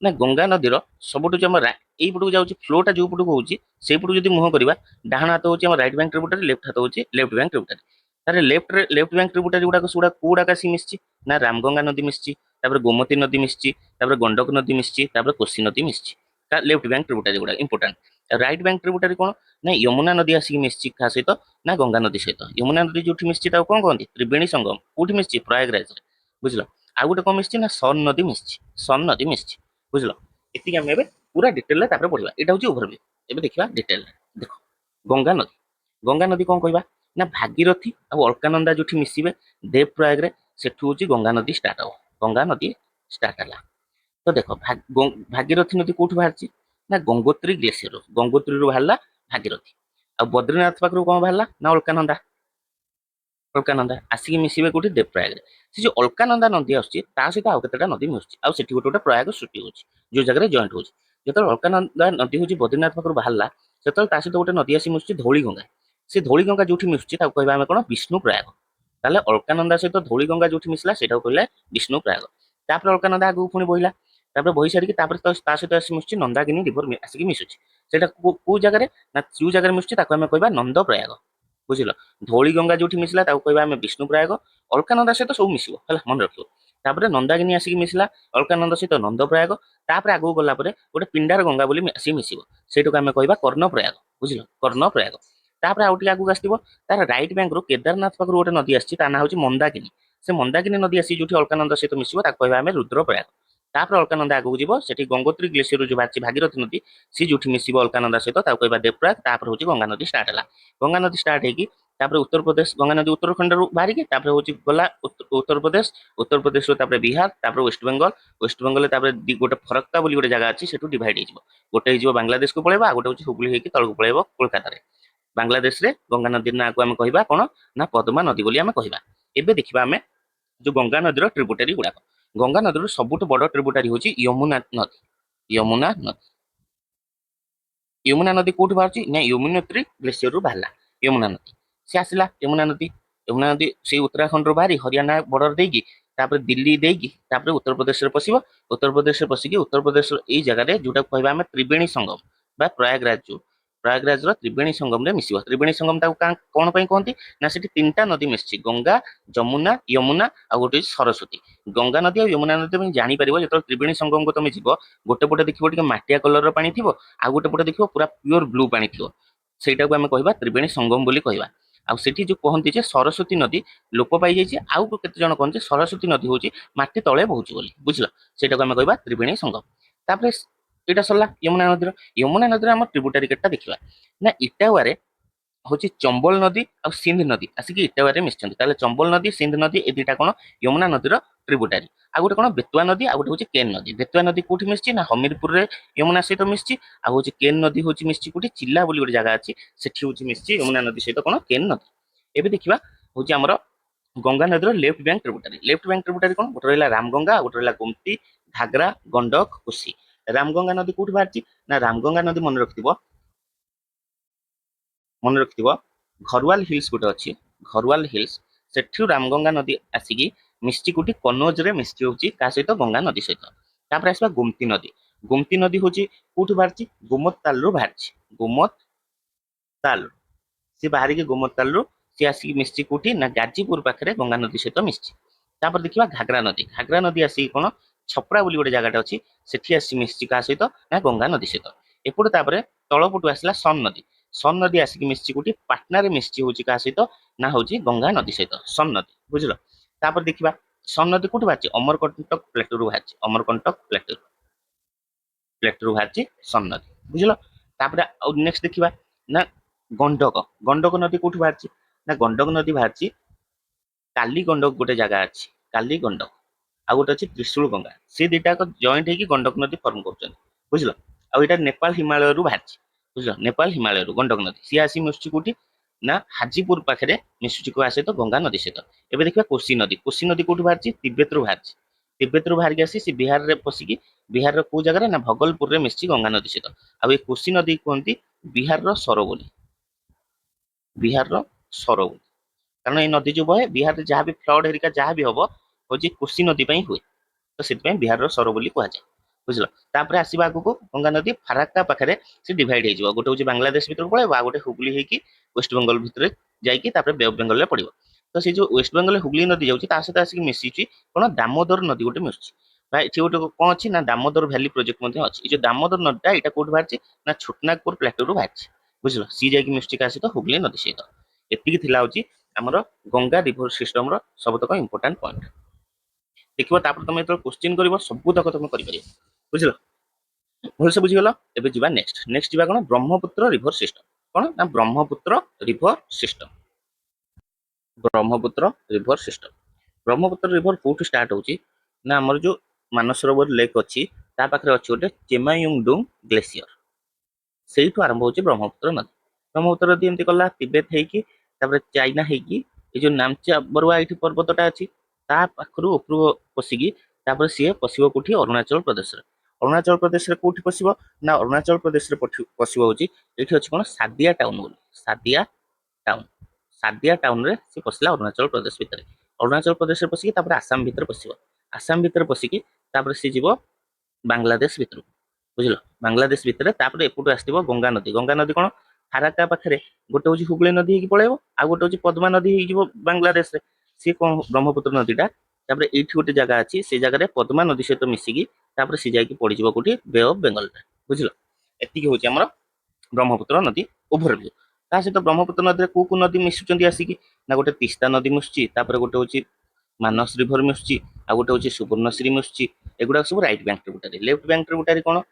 ନା ଗଙ୍ଗା ନଦୀର ସବୁଠୁ ଯୋଉ ଆମର ଏଇପଟକୁ ଯାଉଛି ଫ୍ଲୋଟା ଯୋଉ ପଟକୁ ହଉଛି, ସେଇପଟକୁ ଯଦି ମୁହଁ କରିବା, ଡାହାଣ ହାତ ହଉଛି ଆମର ରାଇଟ୍ ବ୍ୟାଙ୍କ ଟ୍ରିବ୍ୟୁଟାରୀ, ଲେଫ୍ଟ ହାତ ହଉଛି ଲେଫ୍ଟ ବ୍ୟାଙ୍କ ଟ୍ରିବ୍ୟୁଟାରୀ। ତାହେଲେ ଲେଫ୍ଟ ବ୍ୟାଙ୍କ ଟ୍ରିବ୍ୟୁଟାରୀ ଗୁଡାକ ସେଗୁଡା କୋଉଗୁଡାକ ଆସିକି ମିଶିଛି, ନା ରାମଗଙ୍ଗା ନଦୀ ମିଶିଛି, ତାପରେ ଗୋମତୀ ନଦୀ ମିଶିଛି, ତାପରେ ଗଣ୍ଡକ ନଦୀ ମିଶିଛି, ତାପରେ କୋଶୀ ନଦୀ ମିଶିଛି। ଲେଫ୍ଟ ବ୍ୟାଙ୍କ ଟ୍ରିବ୍ୟୁଟାରୀ ଗୁଡା ଇମ୍ପୋର୍ଟାଣ୍ଟ। ରାଇଟ୍ ବ୍ୟାଙ୍କ ଟ୍ରିବ୍ୟୁଟାରୀ କଣ, ନା ଯମୁନା ନଦୀ ଆସିକି ମିଶିଛି କାହା ସହିତ, ନା ଗଙ୍ଗା ନଦୀ ସହିତ। ଯମୁନା ନଦୀ ଯୋଉଠି ମିଶିଛି ତାକୁ କଣ କହନ୍ତି, ତ୍ରିବେଣୀ ସଙ୍ଗମ। କୋଉଠି ମିଶିଛି, ପ୍ରୟାଗରାଜରେ, ବୁଝିଲ। ଆଉ ଗୋଟେ କଣ ମିଶିଛି, ନା ସନ ନଦୀ ମିଶିଛି, ସନ ନଦୀ ମିଶିଛି, ବୁଝିଲ। ଏତିକି ଆମେ ଏବେ ପୁରା ଡିଟେଲରେ ତାପରେ ପଢିବା। ଏଇଟା ହଉଛି ଓଭରଭ୍ୟୁ। ଏବେ ଦେଖିବା ଡିଟେଲରେ। ଦେଖ, ଗଙ୍ଗା ନଦୀ, ଗଙ୍ଗା ନଦୀ କଣ କହିବା, ନା ଭାଗୀରଥୀ ଆଉ ଅଳକାନନ୍ଦା ଯୋଉଠି ମିଶିବେ ଦେବ ପ୍ରୟାଗରେ, ସେଠୁ ହଉଛି ଗଙ୍ଗା ନଦୀ ଷ୍ଟାର୍ଟ ହବ। ଗଙ୍ଗା ନଦୀ ଷ୍ଟାର୍ଟ ହେଲା। ତ ଦେଖ, ଭାଗୀରଥୀ ନଦୀ କୋଉଠୁ ବାହାରିଛି, ନା ଗଙ୍ଗୋତ୍ରୀ ଗ୍ଲେସିୟର, ଗଙ୍ଗୋତ୍ରୀରୁ ବାହାରିଲା ଭାଗୀରଥୀ। ଆଉ ବଦ୍ରୀନାଥ ପାଖରୁ କଣ ବାହାରିଲା, ନା ଅଳକାନନ୍ଦା। ଅଲକାନନ୍ଦା ଆସିକି ମିଶିବେ କୋଉଠି ଦେବପ୍ରୟାଗରେ। ସେ ଯୋଉ ଅଲକାନନ୍ଦା ନଦୀ ଆସୁଛି ତା ସହିତ ଆଉ କେତେଟା ନଦୀ ମିଶୁଛି ଆଉ ସେଠି ଗୋଟେ ଗୋଟେ ପ୍ରୟାଗ ସୃଷ୍ଟି ହଉଛି ଯୋଉ ଜାଗାରେ ଜଏଣ୍ଟ ହଉଛି। ଯେତେବେଳେ ଅଲକାନନ୍ଦା ନଦୀ ହଉଛି ବଦ୍ରିନାଥ ପାଖରୁ ବାହାରିଲା ସେତେବେଳେ ତା ସହିତ ଗୋଟେ ନଦୀ ଆସି ମିଶୁଛି ଧଉଳିଗଙ୍ଗା। ସେ ଧଉଳିଗଙ୍ଗା ଯୋଉଠି ମିଶୁଛି ତାକୁ କହିବା ଆମେ କଣ ବିଷ୍ଣୁ ପ୍ରୟାଗ। ତାହେଲେ ଅଲକାନନ୍ଦା ସହିତ ଧଉଳିଗଙ୍ଗା ଯୋଉଠି ମିଶିଲା ସେଇଟାକୁ କହିଲେ ବିଷ୍ଣୁ ପ୍ରୟାଗ। ତାପରେ ଅଲକାନନ୍ଦା ଆଗକୁ ପୁଣି ବହିଲା ତାପରେ ବହି ସାରିକି ତାପରେ ତା ସହିତ ଆସି ମିଶୁଛି ନନ୍ଦାକିନୀ ରିଭର ଆସିକି ମିଶୁଛି। ସେଇଟା କୋଉ ଜାଗାରେ ନା ଯୋଉ ଜାଗାରେ ମିଶୁଛି ତାକୁ ଆମେ କହିବା ନନ୍ଦ ପ୍ରୟାଗ। ବୁଝିଲ ଧଉଳିଗଙ୍ଗା ଯୋଉଠି ମିଶିଲା ତାକୁ କହିବା ଆମେ ବିଷ୍ଣୁ ପ୍ରୟାଗ। ଅଲକାନନ୍ଦା ସହିତ ସବୁ ମିଶିବ ହେଲା ମନେ ରଖିବ। ତାପରେ ନନ୍ଦାକିନୀ ଆସିକି ମିଶିଲା ଅଲକାନନ୍ଦ ସହିତ ନନ୍ଦ ପ୍ରୟାଗ। ତାପରେ ଆଗକୁ ଗଲା ପରେ ଗୋଟେ ପିଣ୍ଡାର ଗଙ୍ଗା ବୋଲି ଆସିକି ମିଶିବ ସେଇଟାକୁ ଆମେ କହିବା କର୍ଣ୍ଣ ପ୍ରୟାଗ। ବୁଝିଲ କର୍ଣ୍ଣ ପ୍ରୟାଗ। ତାପରେ ଆଉ ଟିକେ ଆଗକୁ ଆସିଥିବ ତାର ରାଇଟ ବ୍ୟାଙ୍କରୁ କେଦାରନାଥ ପାଖରୁ ଗୋଟେ ନଦୀ ଆସିଛି ତା ନାଁ ହଉଛି ମନ୍ଦାକିନୀ। ସେ ମନ୍ଦାକିନୀ ନଦୀ ଆସି ଯୋଉଠି ଅଲକାନନ୍ଦ ସହିତ ମିଶିବ ତାକୁ କହିବା ଆମେ ରୁଦ୍ର ପ୍ରୟାଗ। ତାପରେ ଅଲକାନନ୍ଦା ଆଗକୁ ଯିବ ସେଠି ଗଙ୍ଗୋତ୍ରୀ ଗ୍ଲେସିୟରରୁ ଯୋଉ ବାହାରିଛି ଭାଗୀରଥୀ ନଦୀ ସେ ଯୋଉଠି ମିଶିବ ଅଲକାନନ୍ଦା ସହିତ ତାକୁ କହିବା ଦେବପ୍ରୟାଗ। ତାପରେ ହଉଛି ଗଙ୍ଗା ନଦୀ ଷ୍ଟାର୍ଟ ହେଲା। ଗଙ୍ଗା ନଦୀ ଷ୍ଟାର୍ଟ ହେଇକି ତାପରେ ଉତ୍ତରପ୍ରଦେଶ ଗଙ୍ଗା ନଦୀ ଉତ୍ତରାଖଣ୍ଡରୁ ବାହାରିକି ତାପରେ ହଉଛି ଗଲା ଉତ୍ତରପ୍ରଦେଶ। ଉତ୍ତରପ୍ରଦେଶରୁ ତାପରେ ବିହାର ତାପରେ ୱେଷ୍ଟବେଙ୍ଗଲ। ୱେଷ୍ଟବେଙ୍ଗଲରେ ତାପରେ ଗୋଟେ ଫରକ୍କା ବୋଲି ଗୋଟେ ଜାଗା ଅଛି ସେଠୁ ଡିଭାଇଡ ହେଇଯିବ। ଗୋଟେ ହେଇଯିବ ବାଂଲାଦେଶକୁ ପଳେଇବ ଆଉ ଗୋଟେ ହଉଛି ହୁବଳି ହେଇକି ତଳକୁ ପଳେଇବ କୋଲକାତାରେ। ବାଂଲାଦେଶରେ ଗଙ୍ଗା ନଦୀର ନାଁକୁ ଆମେ କହିବା କଣ ନା ପଦ୍ମା ନଦୀ ବୋଲି ଆମେ କହିବା। ଏବେ ଦେଖିବା ଆମେ ଯୋଉ ଗଙ୍ଗା ନଦୀର ଟ୍ରିବ୍ୟୁଟାରୀ ଗୁଡାକ। ଗଙ୍ଗା ନଦୀର ସବୁଠୁ ବଡ ଟ୍ରିବ୍ୟୁଟାରୀ ହଉଛି ୟମୁନା ନଦୀ। ୟମୁନା ନଦୀ। ୟମୁନା ନଦୀ କୋଉଠୁ ବାହାରୁଛି ନା ୟମୁନୋତ୍ରୀ ଗ୍ଲେସିୟରରୁ ବାହାରିଲା ୟମୁନା ନଦୀ। ସେ ଆସିଲା ୟମୁନା ନଦୀ। ୟମୁନା ନଦୀ ସେଇ ଉତ୍ତରାଖଣ୍ଡରୁ ବାହାରି ହରିୟାଣା ବର୍ଡର ଦେଇକି ତାପରେ ଦିଲ୍ଲୀ ଦେଇକି ତାପରେ ଉତ୍ତରପ୍ରଦେଶରେ ପଶିବ। ଉତ୍ତରପ୍ରଦେଶରେ ପଶିକି ଉତ୍ତରପ୍ରଦେଶର ଏଇ ଜାଗାରେ ଯୋଉଟାକୁ କହିବା ଆମେ ତ୍ରିବେଣୀ ସଙ୍ଗମ ବା ପ୍ରୟାଗରାଜ ଯୋଉ ପ୍ରୟାଗରାଜର ତ୍ରିବେଣୀ ସଙ୍ଗମରେ ମିଶିବ। ତ୍ରିବେଣୀ ସଙ୍ଗମ ତାକୁ କଣ ପାଇଁ କହନ୍ତି ନା ସେଠି ତିନିଟା ନଦୀ ମିଶିଛି ଗଙ୍ଗା ଯମୁନା ୟମୁନା ଆଉ ଗୋଟେ ହେଉଛି ସରସ୍ୱତୀ। ଗଙ୍ଗା ନଦୀ ଆଉ ୟମୁନା ନଦୀ ତମେ ଜାଣିପାରିବ ଯେତେବେଳେ ତ୍ରିବେଣୀ ସଙ୍ଗମକୁ ତମେ ଯିବ ଗୋଟେ ପଟେ ଦେଖିବ ଟିକେ ମାଟିଆ କଲରର ପାଣି ଥିବ ଆଉ ଗୋଟେ ପଟେ ଦେଖିବ ପୁରା ପିଓର ବ୍ଲୁ ପାଣି ଥିବ। ସେଇଟାକୁ ଆମେ କହିବା ତ୍ରିବେଣୀ ସଙ୍ଗମ ବୋଲି କହିବା। ଆଉ ସେଠି ଯୋଉ କହନ୍ତି ଯେ ସରସ୍ୱତୀ ନଦୀ ଲୋପ ପାଇଯାଇଛି ଆଉ କେତେ ଜଣ କହନ୍ତି ଯେ ସରସ୍ୱତୀ ନଦୀ ହଉଛି ମାଟି ତଳେ ବହୁଛି ବୋଲି। ବୁଝିଲ ସେଇଟାକୁ ଆମେ କହିବା ତ୍ରିବେଣୀ ସଙ୍ଗମ। ତାପରେ ଏଇଟା ସରିଲା ୟମୁନା ନଦୀର। ୟମୁନା ନଦୀର ଆମ ଟ୍ରିବ୍ୟୁଟାରୀ କେତେଟା ଦେଖିବା ନା ଇଟାୱାରେ ହଉଛି ଚମ୍ବଲ ନଦୀ ଆଉ ସିନ୍ଧ ନଦୀ ଆସିକି ଇଟାୱାରେ ମିଶିଛନ୍ତି। ତାହେଲେ ଚମ୍ବଲ ନଦୀ ସିନ୍ଧ ନଦୀ ଏ ଦିଟା କଣ ୟମୁନା ନଦୀର ଟ୍ରିବ୍ୟୁଟାରୀ। ଆଉ ଗୋଟେ କଣ ବେତୁଆ ନଦୀ ଆଉ ଗୋଟେ ହଉଛି କେନ୍ ନଦୀ। ବେତୁଆ ନଦୀ କୋଉଠି ମିଶିଛି ନା ହମିରପୁରରେ ୟମୁନା ସହିତ ମିଶିଛି। ଆଉ ହଉଛି କେନ୍ ନଦୀ ହଉଛି ମିଶିଛି କୋଉଠି ଚିଲା ବୋଲି ଗୋଟେ ଜାଗା ଅଛି ସେଠି ହଉଛି ମିଶିଛି ୟମୁନା ନଦୀ ସହିତ କଣ କେନ୍ ନଦୀ। ଏବେ ଦେଖିବା ହଉଛି ଆମର ଗଙ୍ଗା ନଦୀର left bank tributary. Left bank tributary କଣ ଗୋଟେ ରହିଲା ରାମଗଙ୍ଗା ଆଉ ଗୋଟେ ରହିଲା ଗୋମତୀ ଘାଗରା ଗଣ୍ଡକ କୋସି। ରାମଗଙ୍ଗା ନଦୀ କୋଉଠି ବାହାରିଛି ନା ରାମଗଙ୍ଗା ନଦୀ ମନେ ରଖିଥିବ ଘରୱାଲ ହିଲ୍ସ ଗୋଟେ ଅଛି। ଘରୱାଲ ହିଲ୍ସ ସେଠୁ ରାମଗଙ୍ଗା ନଦୀ ଆସିକି ମିଶିଛି କୋଉଠି କନୋଜରେ ମିଶିଛି ହଉଛି କାହା ସହିତ ଗଙ୍ଗା ନଦୀ ସହିତ। ତାପରେ ଆସିବା ଗୋମତୀ ନଦୀ। ଗୋମତୀ ନଦୀ ହଉଛି କୋଉଠୁ ବାହାରିଛି ଗୋମତ ତାଲରୁ ବାହାରିଛି। ଗୋମତ ତାଲ ସେ ବାହାରିକି ଗୋମତ ତାଲରୁ ସିଏ ଆସିକି ମିଶିଛି କୋଉଠି ନା ଗାଜିପୁର ପାଖରେ ଗଙ୍ଗା ନଦୀ ସହିତ ମିଶିଛି। ତାପରେ ଦେଖିବା ଘାଗରା ନଦୀ। ଘାଗରା ନଦୀ ଆସିକି କଣ ଛପରା ବୋଲି ଗୋଟେ ଜାଗାଟା ଅଛି ସେଠି ଆସି ମିଶିଛି କାହା ସହିତ ନା ଗଙ୍ଗା ନଦୀ ସହିତ। ଏପଟେ ତାପରେ ତଳପଟୁ ଆସିଲା ସନ ନଦୀ। ସନ ନଦୀ ଆସିକି ମିଶିଛି କୋଉଠି ପାଟନାରେ ମିଶିଛି ହଉଛି କାହା ସହିତ ନା ହଉଛି ଗଙ୍ଗା ନଦୀ ସହିତ ସନ ନଦୀ। ବୁଝିଲ ତାପରେ ଦେଖିବା ସନ ନଦୀ କୋଉଠି ବାହାରିଛି ଅମରକଣ୍ଟକ ପ୍ଲେଟରୁ ବାହାରିଛି। ଅମରକଣ୍ଟକ ପ୍ଲେଟରୁ ବାହାରିଛି ସନ ନଦୀ। ବୁଝିଲ ତାପରେ ଆଉ ନେକ୍ସଟ ଦେଖିବା ନା ଗଣ୍ଡକ। ଗଣ୍ଡକ ନଦୀ କୋଉଠି ବାହାରିଛି ନା ଗଣ୍ଡକ ନଦୀ ବାହାରିଛି କାଲି ଗଣ୍ଡକ ଗୋଟେ ଜାଗା ଅଛି କାଲି ଗଣ୍ଡକ ଆଉ ଗୋଟେ ଅଛି ତ୍ରିଶୂଳ ଗଙ୍ଗା। ସେ ଦିଟାକ ଜଏଣ୍ଟ ହେଇକି ଗଣ୍ଡକ ନଦୀ ଫର୍ମ କରୁଛନ୍ତି। ବୁଝିଲ ଆଉ ଏଇଟା ନେପାଳ ହିମାଳୟରୁ ବାହାରିଛି। ବୁଝିଲ ନେପାଳ ହିମାଳୟରୁ ଗଣ୍ଡକ ନଦୀ ସିଏ ଆସି ମିଶୁଛି କୋଉଠି ନା ହାଜିପୁର ପାଖରେ ମିଶୁଛି କାହା ସହିତ ଗଙ୍ଗା ନଦୀ ସହିତ। ଏବେ ଦେଖିବା କୋଶି ନଦୀ। କୋଶି ନଦୀ କୋଉଠୁ ବାହାରିଛି ତିବେତରୁ ବାହାରିଛି। ତିବେତରୁ ବାହାରିକି ଆସି ସେ ବିହାରରେ ପଶିକି ବିହାରର କୋଉ ଜାଗାରେ ନା ଭଗଲପୁରରେ ମିଶିଛି ଗଙ୍ଗା ନଦୀ ସହିତ। ଆଉ ଏ କୋଶି ନଦୀ କୁହନ୍ତି ବିହାରର ସର ବୋଲି। ବିହାରର ସର ବୋଲି କାରଣ ଏଇ ନଦୀ ଯୋଉ ବହେ ବିହାରରେ ଯାହା ବି ଫ୍ଲଡ ହେରିକା ଯାହା ବି ହବ ହଉଛି କୋଶି ନଦୀ ପାଇଁ ହୁଏ। ତ ସେଥିପାଇଁ ବିହାରର ସର ବୋଲି କୁହାଯାଏ। ବୁଝିଲ ତାପରେ ଆସିବା ଆଗକୁ ଗଙ୍ଗା ନଦୀ ଫାରାକ୍କା ପାଖରେ ସେ ଡିଭାଇଡ ହେଇଯିବ। ଗୋଟେ ହଉଛି ବାଂଲାଦେଶ ଭିତରକୁ ପଳେଇବ ଆଉ ଗୋଟେ ହୁଗଲି ହେଇକି ୱେଷ୍ଟବେଙ୍ଗଲ ଭିତରେ ଯାଇକି ତାପରେ ବେ ଅଫ ବେଙ୍ଗଲରେ ପଡିବ। ତ ସେଇ ଯୋଉ ୱେଷ୍ଟବେଙ୍ଗଲରେ ହୁଗଲି ନଦୀ ଯାଉଛି ତା ସହିତ ଆସିକି ମିଶିଛି କଣ ଦାମୋଦର ନଦୀ ଗୋଟେ ମିଶୁଛି। ବା ଏଠି ଗୋଟେ କଣ ଅଛି ନା ଦାମୋଦର ଭ୍ୟାଲି ପ୍ରୋଜେକ୍ଟ ମଧ୍ୟ ଅଛି। ଏଇ ଯୋଉ ଦାମୋଦର ନଦୀଟା ଏଇଟା କୋଉଠି ବାହାରିଛି ନା ଛୋଟନାଗପୁର ପ୍ଲାଟୁରୁ ବାହାରିଛି। ବୁଝିଲ ସି ଯାଇକି ମିଶୁଛି କାହା ସହିତ ହୁଗଲି ନଦୀ ସହିତ। ଏତିକି ଥିଲା ହଉଛି ଆମର ଗଙ୍ଗା ରିଭର ସିଷ୍ଟମର ସବୁତକ ଇମ୍ପୋର୍ଟାଣ୍ଟ ପଏଣ୍ଟ। ଦେଖିବ ତାପରେ ତମେ ଯେତେବେଳେ କୋଶ୍ଚିନ୍ କରିବ ସବୁତକ ତମେ କରିପାରିବ। ବୁଝିଲ ଭଲସେ ବୁଝିଗଲ। ଏବେ ଯିବା ନେକ୍ସଟ ଯିବା କଣ ବ୍ରହ୍ମପୁତ୍ର ରିଭର ସିଷ୍ଟମ। କଣ ନା Brahmaputra river system. Brahmaputra river system. Brahmaputra river କୋଉଠୁ ଷ୍ଟାର୍ଟ ହଉଛି ନା ଆମର ଯୋଉ ମାନସରୋବର ଲେକ୍ ଅଛି ତା ପାଖରେ ଅଛି ଗୋଟେ ଚେମାୟୁଙ୍ଗଡୁଙ୍ଗ ଗ୍ଲେସିୟର। ସେଇଠୁ ଆରମ୍ଭ ହଉଛି ବ୍ରହ୍ମପୁତ୍ର ନଦୀ। ବ୍ରହ୍ମପୁତ୍ର ନଦୀ ଏମିତି ଗଲା ତିବେତ ହେଇକି ତାପରେ ଚାଇନା ହେଇକି ये जो नामचा बरुआ ये पर्वतटा अच्छी ता पाखरु उपरू पशिकी तापर सी पशिब कौटी अरुणाचल प्रदेश अरुणाचल प्रदेश कौटी पशिब ना अरुणाचल प्रदेश पशिब हूँ ये अच्छी कौन सादिया टाउन बोली सादिया टाउन सादिया टाउन रे से पशिला अरुणाचल प्रदेश भितर अरुणाचल प्रदेश पशिकी तापर आसाम भितर पशिब आसाम भितर पशिकी तापर सी जीव बांग्लादेश भितर बुझल बांग्लादेश भितर तापर एपटू आसो गंगा नदी कौन फाराका पाखे गोटे हूँ हुगली नदी होगी पलैब आ गोटे हूँ पद्मा नदी हो बांग्लादेश सी कौन ब्रह्मपुत्र नदीटा तापर ये गोटे जगह अच्छी से जगह पद्मा नदी सहित मिसिकी तापर सी जाकि पड़ो कौटी बे अफ बेंगल बुझल एति हूँ आम ब्रह्मपुत्र नदी ओभरव्यू ता सहित ब्रह्मपुत्र नदी को नदी मिशुंट आसिकी ना गोटे तीस्ता नदी मिशुची गोटे हूँ मानस रिभर मिशुची आ गोटे हूँ सुवर्णश्री मिशुची एगुड़ा सब right bank tributary left bank tributary कौन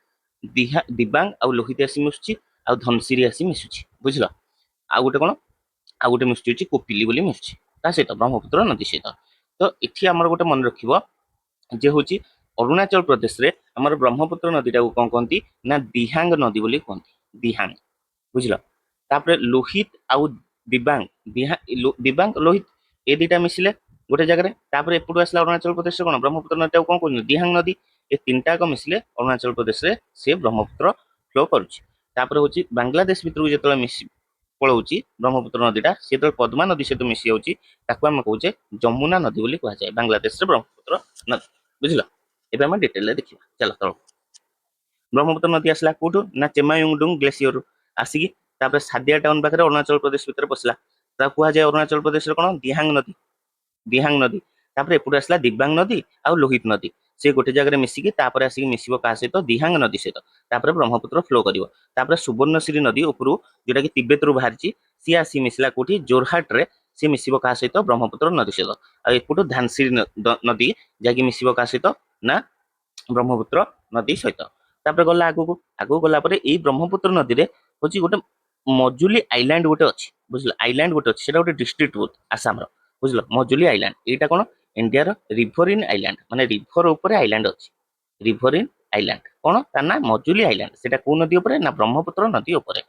दिबांग आउ लोहित आसी मिशुची आ धनसिरी आसी मिशुची बुझल आ गोटे कौन आ गोटे मिशुची कोपिली बोली मिशुची ता सहित ब्रह्मपुत्र नदी सहित तो इठी आमर गोटे मन रखिबो जे हूँ अरुणाचल प्रदेश रे आमर ब्रह्मपुत्र नदीटा को कौन कहती ना दिहांग नदी बोली कहती दिहांग बुझल तापर लोहित आउ दिबांग दिबांग लोहित ए दुटा मिसिले गोटे जगह तापर एपटू आसला अरुणाचल प्रदेश कौन ब्रह्मपुत्र नदी कौन कहते दिहांग नदी ए तीनटा मिसिले अरुणाचल प्रदेश रे से ब्रह्मपुत्र फ्लो करुच्ची तापर हूँ बांग्लादेश भितर जो मिसी पलाऊँच ब्रह्मपुत्र नदीटा सी जो पद्मा नदी सहित मिसी जाऊँगी आम कहे जमुना नदी बोली कहुए बांग्लादेश ब्रह्मपुत्र नदी बुझल एवं आम डिटेल देखा चल तल ब्रह्मपुत्र नदी आसला कौटू ना चेमायुंगडुंग ग्लेसीयर आसिकी सादिया टाउन पाखे अरुणाचल प्रदेश भितर पशिला कहुए अरुणाचल प्रदेश कौन दिहांग नदी तापर एपटू आसला दिबांग नदी आ लोहित नदी से गोटे जगह मिसिकी तापर आसिक मिसिबो का सहित दिहांग नदी सहित तापर ब्रह्मपुत्र फ्लो करिवो तापर सुवर्णश्री नदी उपरू जोटा कि तिब्बत रु बाहरी सी आसी मिसिला कोठी जोरहाट रे सी मिसिबो का सहित ब्रह्मपुत्र नदी सहित आ एपटू धानसिरी नदी जाकि मिसिबो का सहित ना ब्रह्मपुत्र नदी सहित तापर गला आगू गला परे एई ब्रह्मपुत्र नदी रे होची गोटे मजुली आइलैंड गोटे अछि बुझल आइलैंड गोटे अछि सेटा गोटे डिस्ट्रिक्ट आसाम रो बुझल मजुली आइलैंड एटा कोन इंडिया रो रिभर इन आइलैंड माने रिभर ऊपर आइलैंड अछि रिभर इन आइलैंड कोन ता ना मजुली आइलैंड सेटा को नदी ऊपर ना ब्रह्मपुत्र नदी ऊपर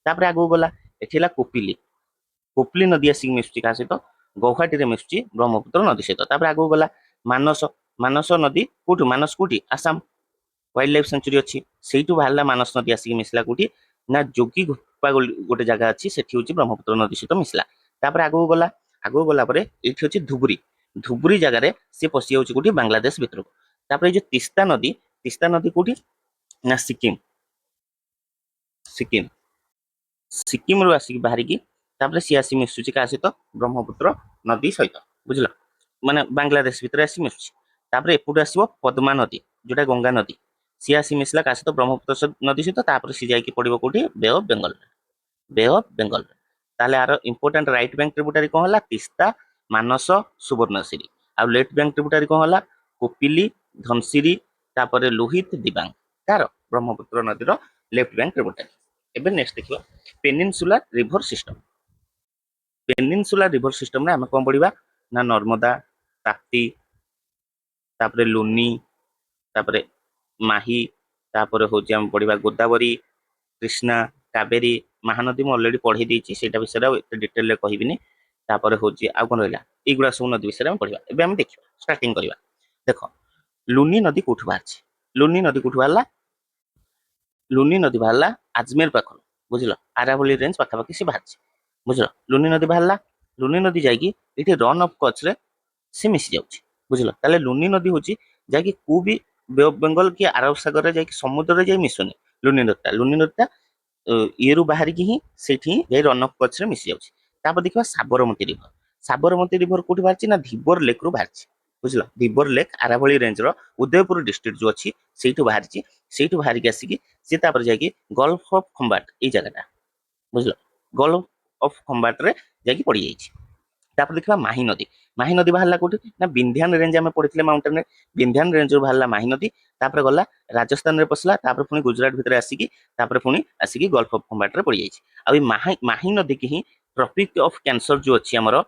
तापर आगू गला एथिला कोपिली नदी आसी मिसुची का सहित गौहाटी रे मिसुची ब्रह्मपुत्र नदी सहित तापर आगू गला मानस मानस नदी कोठु मानस कोठी आसाम वाइल्ड लाइफ सेंचुरी अच्छी से बाहर मानस नदी आसिक मिसला कौटी ना जोगी गुफा गोटे जगह अच्छी से ब्रह्मपुत्र नदी सहित मिसला तापर आगू गला ये हूँ धुबुरी धुबुरी जगार सी पशि जाऊँगी कौटी बांग्लादेश भितर को तापर जो तीस्ता नदी कौटी ना सिक्किम सिक्किम सिक्किम रू आसिक बाहर की सी आसी मिसुची का सहित ब्रह्मपुत्र नदी सहित बुझल माने बांग्लादेश भितर आसी मिसुची तापर एपटू आसो पद्मा नदी जोटा गंगा नदी सी आसी मिसला का सहित ब्रह्मपुत्र नदी सहित तापर सी जाकि पड़ो कौटी bay of Bengal bay of Bengal ताले are important right bank tributary कौन है तीस्ता मानस सुवर्णश्री आ लेफ्ट बैंक ट्रिब्यूटारी कौन है कोपिली धनसिरी तापर लोहित दिबांग तार ब्रह्मपुत्र नदीर लेफ्ट बैंक ट्रिब्यूटारी एबे नेक्स्ट देखिबा peninsula river system peninsula river system रे हम कोन पढिबा ना नर्मदा ताप्ती तापर लुनी तापर माही तापर हूँ आम पढ़ा गोदावरी कृष्णा कावेरी महानदी मुझे अलरेडी पढ़ी देती से विषय डिटेल कहबी तापर हूँ आउ कौन रहा युवा सब नदी विषय पढ़ा एवं देखा स्टार्टिंग करवा देख लुनी नदी कौटू बाहर लुनी नदी कौटू बाहर लुनी नदी बाहर आजमेर पाखर बुझल आरावली रेंज पाखापाखि सी बाहर बुझल लुनी नदी बाहर लुनी नदी जाकि रन अफ कच्छ रे सी मिसी जाऊँगी बुझल ताले लुनी नदी हूँ जहाँकि को भी बे अफ बेंगल कि आरब सागर में समुद्र में मिसुनी लुनी नदीटा ये रु बाहर की ही से रन अफ कच्छ मिसी जाऊँगी देखा साबरमती रिभर कौटी बाहर ना धीवर लेक रु बाहर बुझल धीवर लेक आरावली रेंज रो उदयपुर डिस्ट्रिक्ट जो अच्छी से बाहर की आसिकी सी जाकि गल्फ अफ खंबाट ये जगह बुझल गल्फ अफ खंबाट रे जाकि पड़ जाइए तापर देखा माही नदी बाहर कौटी ना विंध्यान रेंज आम पढ़ी माउंटेन रे विंध्यान रेंज रू बाहर माही नदी तापर गला राजस्थान रे पसला तापर पुणी गुजरात भितर आसिकी तापर पुणी आसिकी गल्फ अफ खंबाट रे पड़ जाइए माही नदी की ही ट्रॉपिक ऑफ कैंसर जो अच्छी आमर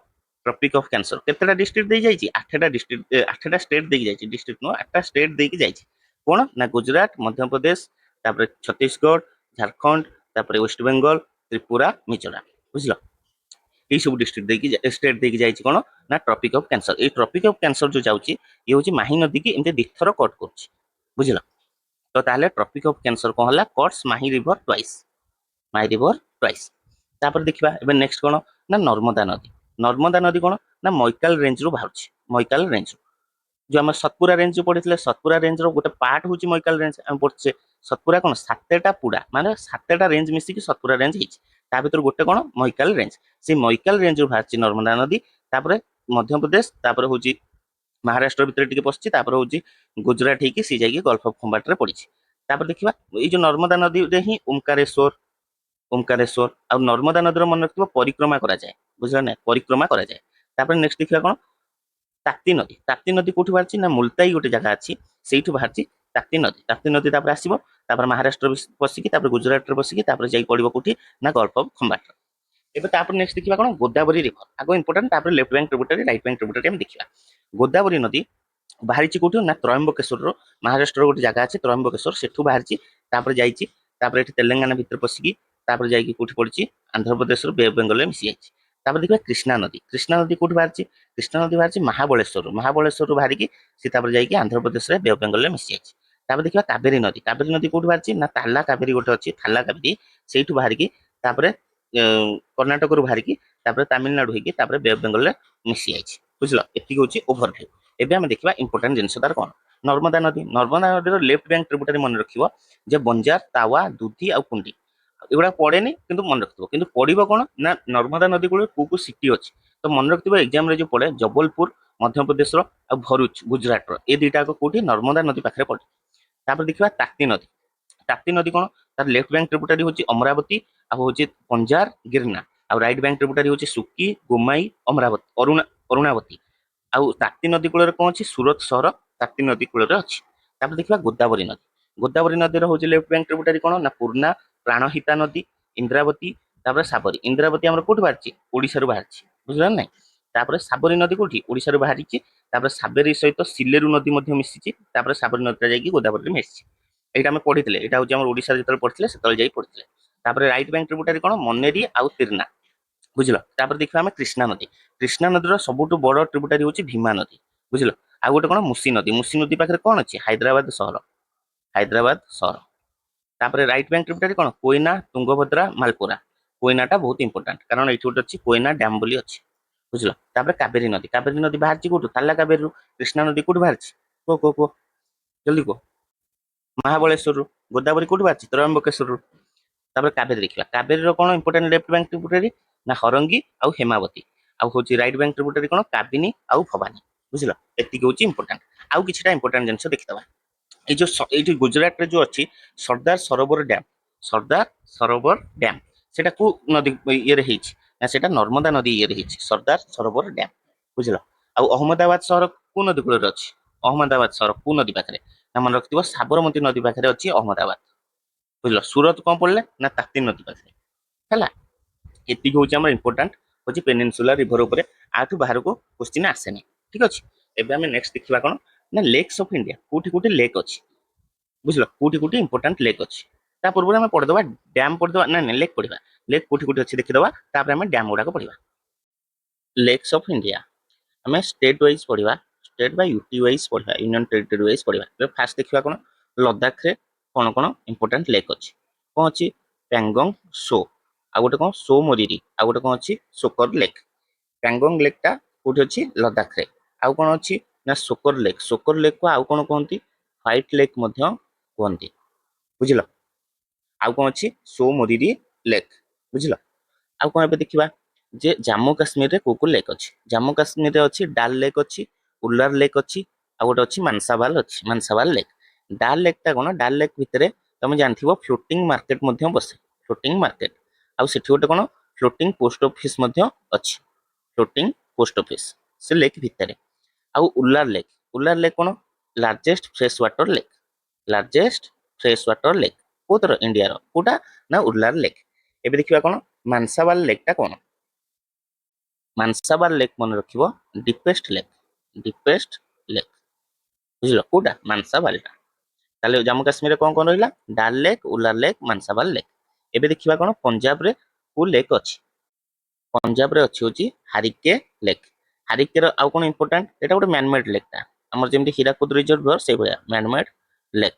ट्रॉपिक ऑफ कैंसर केतेटा डिस्ट्रिक्ट दे जाइए 8टा डिस्ट्रिक्ट 8टा स्टेट दे जाइए डिस्ट्रिक्ट नो 8टा स्टेट दे जाइए कौन ना गुजरात मध्य प्रदेश तापर छत्तीसगढ़ झारखंड तापर वेस्ट बेंगल त्रिपुरा मिजोराम बुझल এই সব ডিস্ট্রিক্ট ଦେଇକି স্টেট ଦେଇକି ଯାଇଛି କ'ଣ ନା ଟ୍ରପିକ ଅଫ କ୍ୟାନ୍ସର। ଏଇ ଟ୍ରପିକ ଅଫ କ୍ୟାନ୍ସର ଯୋଉ ଯାଉଛି ଇଏ ହଉଛି ମାହି ନଦୀକି ଏମିତି ଦିଥର କଟ୍ କରୁଛି, ବୁଝିଲ। ତ ତାହେଲେ ଟ୍ରପିକ ଅଫ କ୍ୟାନ୍ସର କ'ଣ ହେଲା, cuts Mahi river twice, Mahi river twice. ତାପରେ ଦେଖିବା ଏବେ ନେକ୍ସଟ କ'ଣ ନା ନର୍ମଦା ନଦୀ। ନର୍ମଦା ନଦୀ କ'ଣ ନା ମୈକାଲ ରେଞ୍ଜରୁ ବାହାରୁଛି, ମୈକାଲ ରେଞ୍ଜ जो आम सतपुरा रेंज जो पढ़ी सतपुरा रेंज रोटे पार्ट हूँ मैकाल रेंज आम पढ़े सतपुरा कौन सातटा पुड़ा माने सातटा रेंज मिसिकी सतपुरा रेंज होता भर गोटे कौन मैकाल रेंज से मैकाल रेंज रू बाहर नर्मदा नदी तापर मध्य प्रदेश तापर हूँ महाराष्ट्र भितर टी पशि हूँ गुजरात होगी सी जाइए गल्फ अफ खम्बाट पड़ी। तापर देखा ये जो नर्मदा नदी रे ही ओमकारेश्वर ओमकारेश्वर आ नर्मदा नदी मन रखिए परिक्रमा कराए, बुझल ना परिक्रमा कराए। तापर नेक्स्ट देखा कौन ताप्ती नदी। ताप्ती नदी कौट बाहर ना मुलताई गोटे जगह अच्छी से बाहर ताप्ती नदी। ताप्ती नदी आसो महाराष्ट्र पशिकी गुजरात पशिकी जाई पड़ो कौटी ना गल्फ अफ खम्बाट। एवं नेक्स्ट देखा कौन गोदावरी रिवर आग important left bank tributary right bank tributary हम देखा। गोदावरी नदी बाहरी कौट ना त्रयंबकेश्वर महाराष्ट्र गोटे जगह अच्छी त्रयंबकेश्वर से बाहर जाइए तेलंगाना भितर पशिकी जाकि कौटी पड़ी आंध्र प्रदेश बे अफ बेंगल मिसी जाइए। तापर देखा कृष्णा नदी। कृष्णा नदी कौट बाहर कृष्णा नदी बाहर महाबलेश्वर महाबलेश्वर बाहर की जाकि आंध्र प्रदेश बे अफ बेंगल मिसी जाइए। तापर देखा कावेरी नदी। कावेरी नदी कौट बाहर ना ताला कावेरी गोटे अच्छी थाला कावेरी से बाहर की कर्णाटक बाहर की तमिलनाडु होगी बे अफ बेंगल मिसी जाइए, बुझल। ये हूँ ओभरभ्यू। एवं आम देखा इंपोर्टाट जिनस तार कौन नर्मदा नदी। नर्मदा नदी लेफ्ट बैंक ट्रिब्यूटरी मन रखिए बंजार तावा दुधी आ कुंडी एगुड़ा पड़ेनि कि मन रखिए कि पड़ो कौन ना नर्मदा नदी कूल कौ सिटी अच्छी तो मन रखिए एग्जाम जो पड़े जबलपुर मध्य प्रदेश भरूच गुजरात ये दुईटा कौटी नर्मदा नदी पाखे पड़े। तापर देखा ताप्ती नदी। ताप्ती नदी कौन तार लेफ्ट बैंक ट्रिब्यूटरी हूँ अमरावती हूँ पंजार गिरना आ राइट बैंक ट्रिब्यूटरी हूँ सुकी गोमाई अमरावती अरुणावती आउ ताप्ती नदी कूल कौन अच्छी सूरत सहर ताप्ती नदी कूल अच्छी। तापर देखा गोदावरी नदी। गोदावरी नदी हूँ लेफ्ट बैंक ट्रिब्यूटरी कौन ना पूर्णा प्राणहिता नदी इंद्रावती तापर साबरी। इंद्रावती आम कौट बाहर ओडिशा बाहर बुझल ना। तापर साबरी नदी कौटी ओडिशा बाहर साबरी सहित सिलेरु नदी मिसी साबरी नदी जाकि गोदावरी मिसी ये आम पढ़ी यहाँ हूँ ओडिशा जो पढ़ते से पढ़ते। तापर राइट बैंक ट्रिब्यूटरी कौन मनेरी आउ तिरना, बुझल। तापर देखा आम कृष्णा नदी। कृष्णा नदी सबुठ बड़ ट्रिब्यूटरी हूँ भीमा नदी, बुझल। आ गोटे कौन मुसी नदी। मुसी नदी पाखे कौन अच्छी हैदराबाद सहर, हैदराबाद सहर। तापर राइट बैंक ट्रिब्यूटरी कौन कोयना तुंगभद्रा मालपुरा। कोयनाटा बहुत इंपोर्टाट कारण ये गोटे अच्छी कोयना डैम बोली अच्छी, बुझल। तापर कावेरी नदी। कावेरी नदी बाहर कौटू ताला कावेरी। कृष्णा नदी कौट बाहर को जल्दी को महाबलेश्वर। गोदावरी कौट बाहर त्रयंबकेश्वर। तापर कावेरी देखा। कावेरी कौन इंपोर्टाट लेफ्ट बैंक ट्रिब्यूटरी ना हरंगी आउ हेमावती आउ हूँ राइट बैंक ट्रिब्यूटरी कौन काबिनी आउ भवानी, बुझल। ये हूँ इंपोर्टाट। आउ किछटा इंपोर्टाट जिनस देखिदबा ये गुजरात रे जो अच्छी सरदार सरोवर डैम। सरदार सरोवर डैम सेटा को नदी ये सेटा नर्मदा नदी ये सरदार सरोवर डैम, बुझल। आउ अहमदाबाद सहर को नदी कूल अच्छी अहमदाबाद सहर को नदी पाखे ना मन रखिए साबरमती नदी पाखे अच्छी अहमदाबाद, बुझल। सूरत कौन पड़े ना ताप्ती नदी पाखे है। ये हूँ आम इंपोर्टाट हूँ पेनिनसुला रिभर उपर आठू बाहर को क्वेश्चन आसेनी, ठीक अच्छे। एवं आम नेक्स्ट देखा कौन ना लेक्स ऑफ इंडिया कौटी कौटी लेक अच्छी, बुझल। कौटी कौटी इंपोर्टाट लेक अच्छी ता पूर्व आम पढ़ीदा डैम पढ़ीदा ना ना लेक पढ़ा लेक कौटी कौटी अच्छी देखीदा आम डैम गुड़ाक पढ़ा। लेक्स ऑफ इंडिया आम स्टेट वाइज पढ़ा स्टेट बाय यूटी वाइज पढ़ा यूनियन टेरिटरी वाइज पढ़ा। फास्ट देखा कौन लद्दाख रे कौन कौन इंपोर्टाट लेक अच्छी कौन अच्छी पैंगोंग सो आ गोटे कौन सो मोरिरी आ गोटे कौन अच्छी सोकर लेक। पैंगोंग लेक टा कौटी अच्छी लद्दाख रे आउ कौन अच्छी ना सोकर लेक को आउ कौन कहती व्हाइट लेक कहती, बुझल। आउ कौन अच्छी सो मोरिरी लेक, बुझल। आउ कौन ए देखा जे जम्मू काश्मीर रे को लेक अच्छी। जम्मू काश्मीर रे अच्छी डाल लेक अच्छी उल्लार लेक अच्छी आ गोटे अच्छी मानसावाल अच्छी मानसावाल लेक। डाल लेक टा कौन डाल लेक भितर तुम जानथिबो फ्लोटिंग मार्केट बसे फ्लोटिंग मार्केट आउ सेठी गोटे कौन फ्लोटिंग पोस्ट ऑफिस अच्छी फ्लोटिंग पोस्ट ऑफिस से लेक भितर। आउ उल्लार लेक कौन largest fresh water lake largest fresh water lake कौतर इंडिया रो कोटा ना उल्लार लेक। एबे देखिबा कौन मानसावाल लेक टा कौन मानसावाल लेक मन रखिबो डीपेस्ट लेक, बुझल। कोटा मानसावाल टा ताले जम्मू काश्मीर कौन कौन रहिला डाल लेक उल्लार लेक मानसावाल लेक। एबे देखिबा कौन पंजाब रे को लेक अच्छी पंजाब रे अच्छी होची हारिके लेक। हारिके आउ कौन इंपोर्टाट एटा गोटे मैनमेड लेक टा आमर जेमती हीराकुद रिजर्वर से भाया मैनमेड लेक।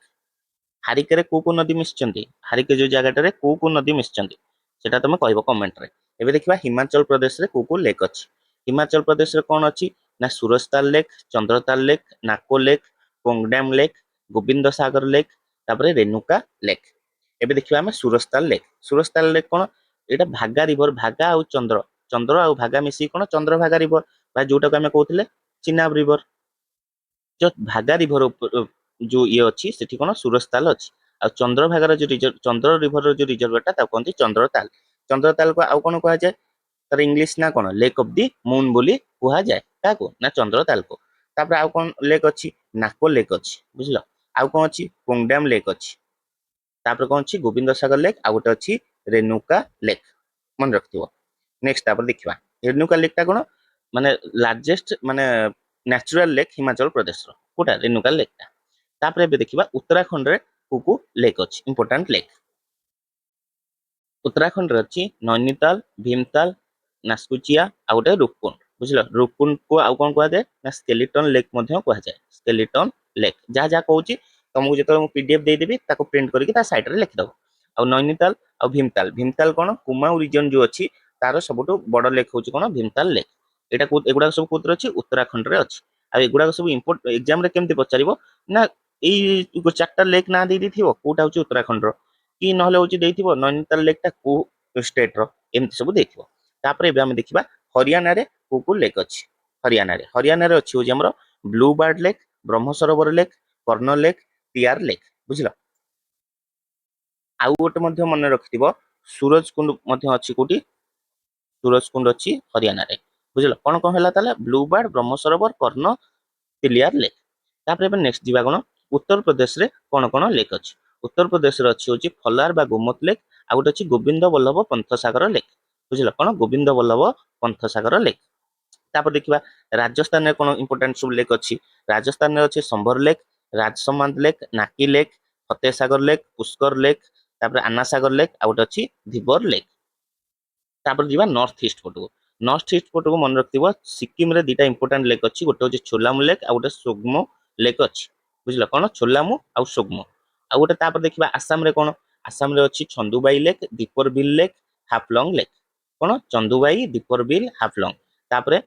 हारिके को नदी मिशिचंती हारिके जो जगह को नदी मिशिचंती सेटा तुम कहबो कमेंट रे। एबे देखिबा हिमाचल प्रदेश रे को लेक अछि। हिमाचल प्रदेश रे कौन अछि ना सुरजताल लेक, चंद्रताल लेक, नाको लेक, कोंगडाम लेक, गोविंद सागर लेक, तापरे रेणुका लेक। एबे देखिबा हम सुरजताल लेक। सुरजताल लेक कौन एटा भागा रिवर भागा आउ चंद्र चंद्र आउ भागा मिसी कौन चंद्रभागा रिवर बा जोटा को हम कहउथिले चिनाब रिवर। जो भागा रिवर जो ये अच्छी सेठी कौन सुरजताल अच्छी। आ चंद्रभागार जो रिजर्व चंद्र रिवर जो रिजर्वटा ताको कहते चंद्रताल। चंद्रताल को आउ कौन कहा जाए तार इंग्लिश ना कौन लेक ऑफ दी मून बोली कहा जाए काको ना चंद्रताल को। तापर आउ कौन लेक अच्छी नाको लेक अच्छी बुझल। आउ कौन अच्छी कोंगडाम लेक अच्छी। तापर कौन अच्छी गोविंद सागर लेक आउ गोटे अच्छी रेणुका लेक मन रखिथिबो। नेक्स्ट तापर देखिबा रेणुका लेक टा कौन माने लार्जेस्ट माने नेचुरल लेक हिमाचल प्रदेश रो कोटा रेणुका लेक टा। तापर एबे देखिबा उत्तराखंड रे कुकु लेक अच्छी इंपोर्टेंट लेक। उत्तराखंड रे अच्छी नैनीताल, भीमताल, नासकुचिया आ गोटे रूपकुंड बुझल। रूपकुंड को आउ कौन कहा जाए ना स्केलेटन लेक मध्य कहा जाए स्केलेटन लेक। जहाँ जहाँ कहूँ तुमको जो पीडीएफ देदेवी ताको प्रिंट करके ता साइड रे लिखिदब। आ नैनीताल आ भीमताल भीमताल कौन कुमाऊं रीजन जो अच्छी तार सब बड़ लेक हूँ कौन भीमताल लेक। एटा एगुड़ा सब कौन अच्छी उत्तराखंड रे अच्छी। आ एगुड़ा सब इम्पोर्ट एग्जाम रे केमती पचारिबो ना एई चारटा लेक ना दे देथिबो कोटा होची उत्तराखंड रो कि नहले होची देथिबो नैनीताल लेक टा को स्टेट रो एमती सब देथिबो। तापर एबे हम देखिबा हरियाणा रे को लेक अच्छी। हरियाणा रे अच्छी होची हमरो ब्लू बार्ड लेक, ब्रह्म सरोवर लेक, कर्ण लेक, टियार लेक बुझिल। आउ गोटे मध्य मन रखिथिबो सूरज कुंड मध्य अच्छी कोटी सूरज कुंड अच्छी हरियाणा रे बुझिल। कौन कौन है ताले ब्लू बार्ड, ब्रह्म सरोवर, कर्ण, तिलियार लेक। तापर एबे नेक्स्ट जीवा कोन उत्तर प्रदेश रे कोन कोन लेक अछि। उत्तर प्रदेश रे अछि होची फलार बा गोमत लेक आ गोटे अछि गोविंद बल्लभ पंथ सागर लेक बुझिल। कोन गोविंद बल्लभ पंथ सागर लेक। तापर देखिबा राजस्थान रे कोन इंपोर्टेंट सब लेक अछि। राजस्थान रे अछि संभर लेक, राजसमांद लेक, नाकी lake, Fateh Sagar lake, Pushkar lake, तापर आना सागर लेक आ गोटे अछि धीबर लेक। तापर जीवा नॉर्थ ईस्ट पटको। नॉर्थ ईस्ट पटको मन रखिबो सिक्किम रे दुटा इंपोर्टेंट लेक अछि गोटे होची छोलामु लेक आ गोटे सोगमो लेक अछि बुझिल। कोन छोलामु आ सोगमो आ गोटे तापर देखिबा आसाम रे कोन आसाम रे अछि Chandubi lake, Deepor Beel lake, Haflong lake. कोन चंदुबाई, दीपर बिल, हाफलंग। तापर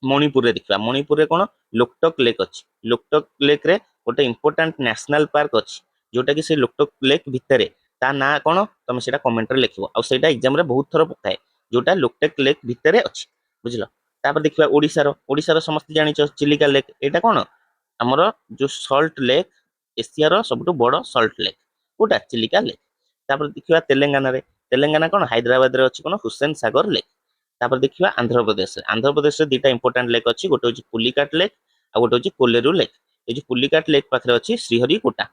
मणिपुर रे देखिबा मणिपुर रे कोन लोकटक लेक अछि। लोकटक लेक रे गोटे इंपोर्टेंट नेशनल पार्क अछि जोटा कि से लोकटक लेक भितरे ता ना कोन तुम सेटा कमेंट रे लिखिबो आ सेटा एग्जाम रे बहुत थर पकाए जोटा लोकटक लेक भितरे अछि बुझिल। तापर देखिबा ओडिसा रो समस्त जानिछ चिलिका लेक एटा कोन हमर जो सल्ट लेक एशिया रो सबटु बड़ सल्ट लेक कोटा चिलिका लेक। तापर देखिबा तेलंगाना कोन हैदराबाद रे अछि कोन हुसैन सागर लेक। तापर देखिबा आंध्र प्रदेश रे दुटा इंपोर्टेंट लेक अछि गोटे होची पुलिकाट लेक आ गोटे होची कोलेरू लेक। ए जे पुलिकाट लेक पाखरे अछि श्रीहरिकोटा।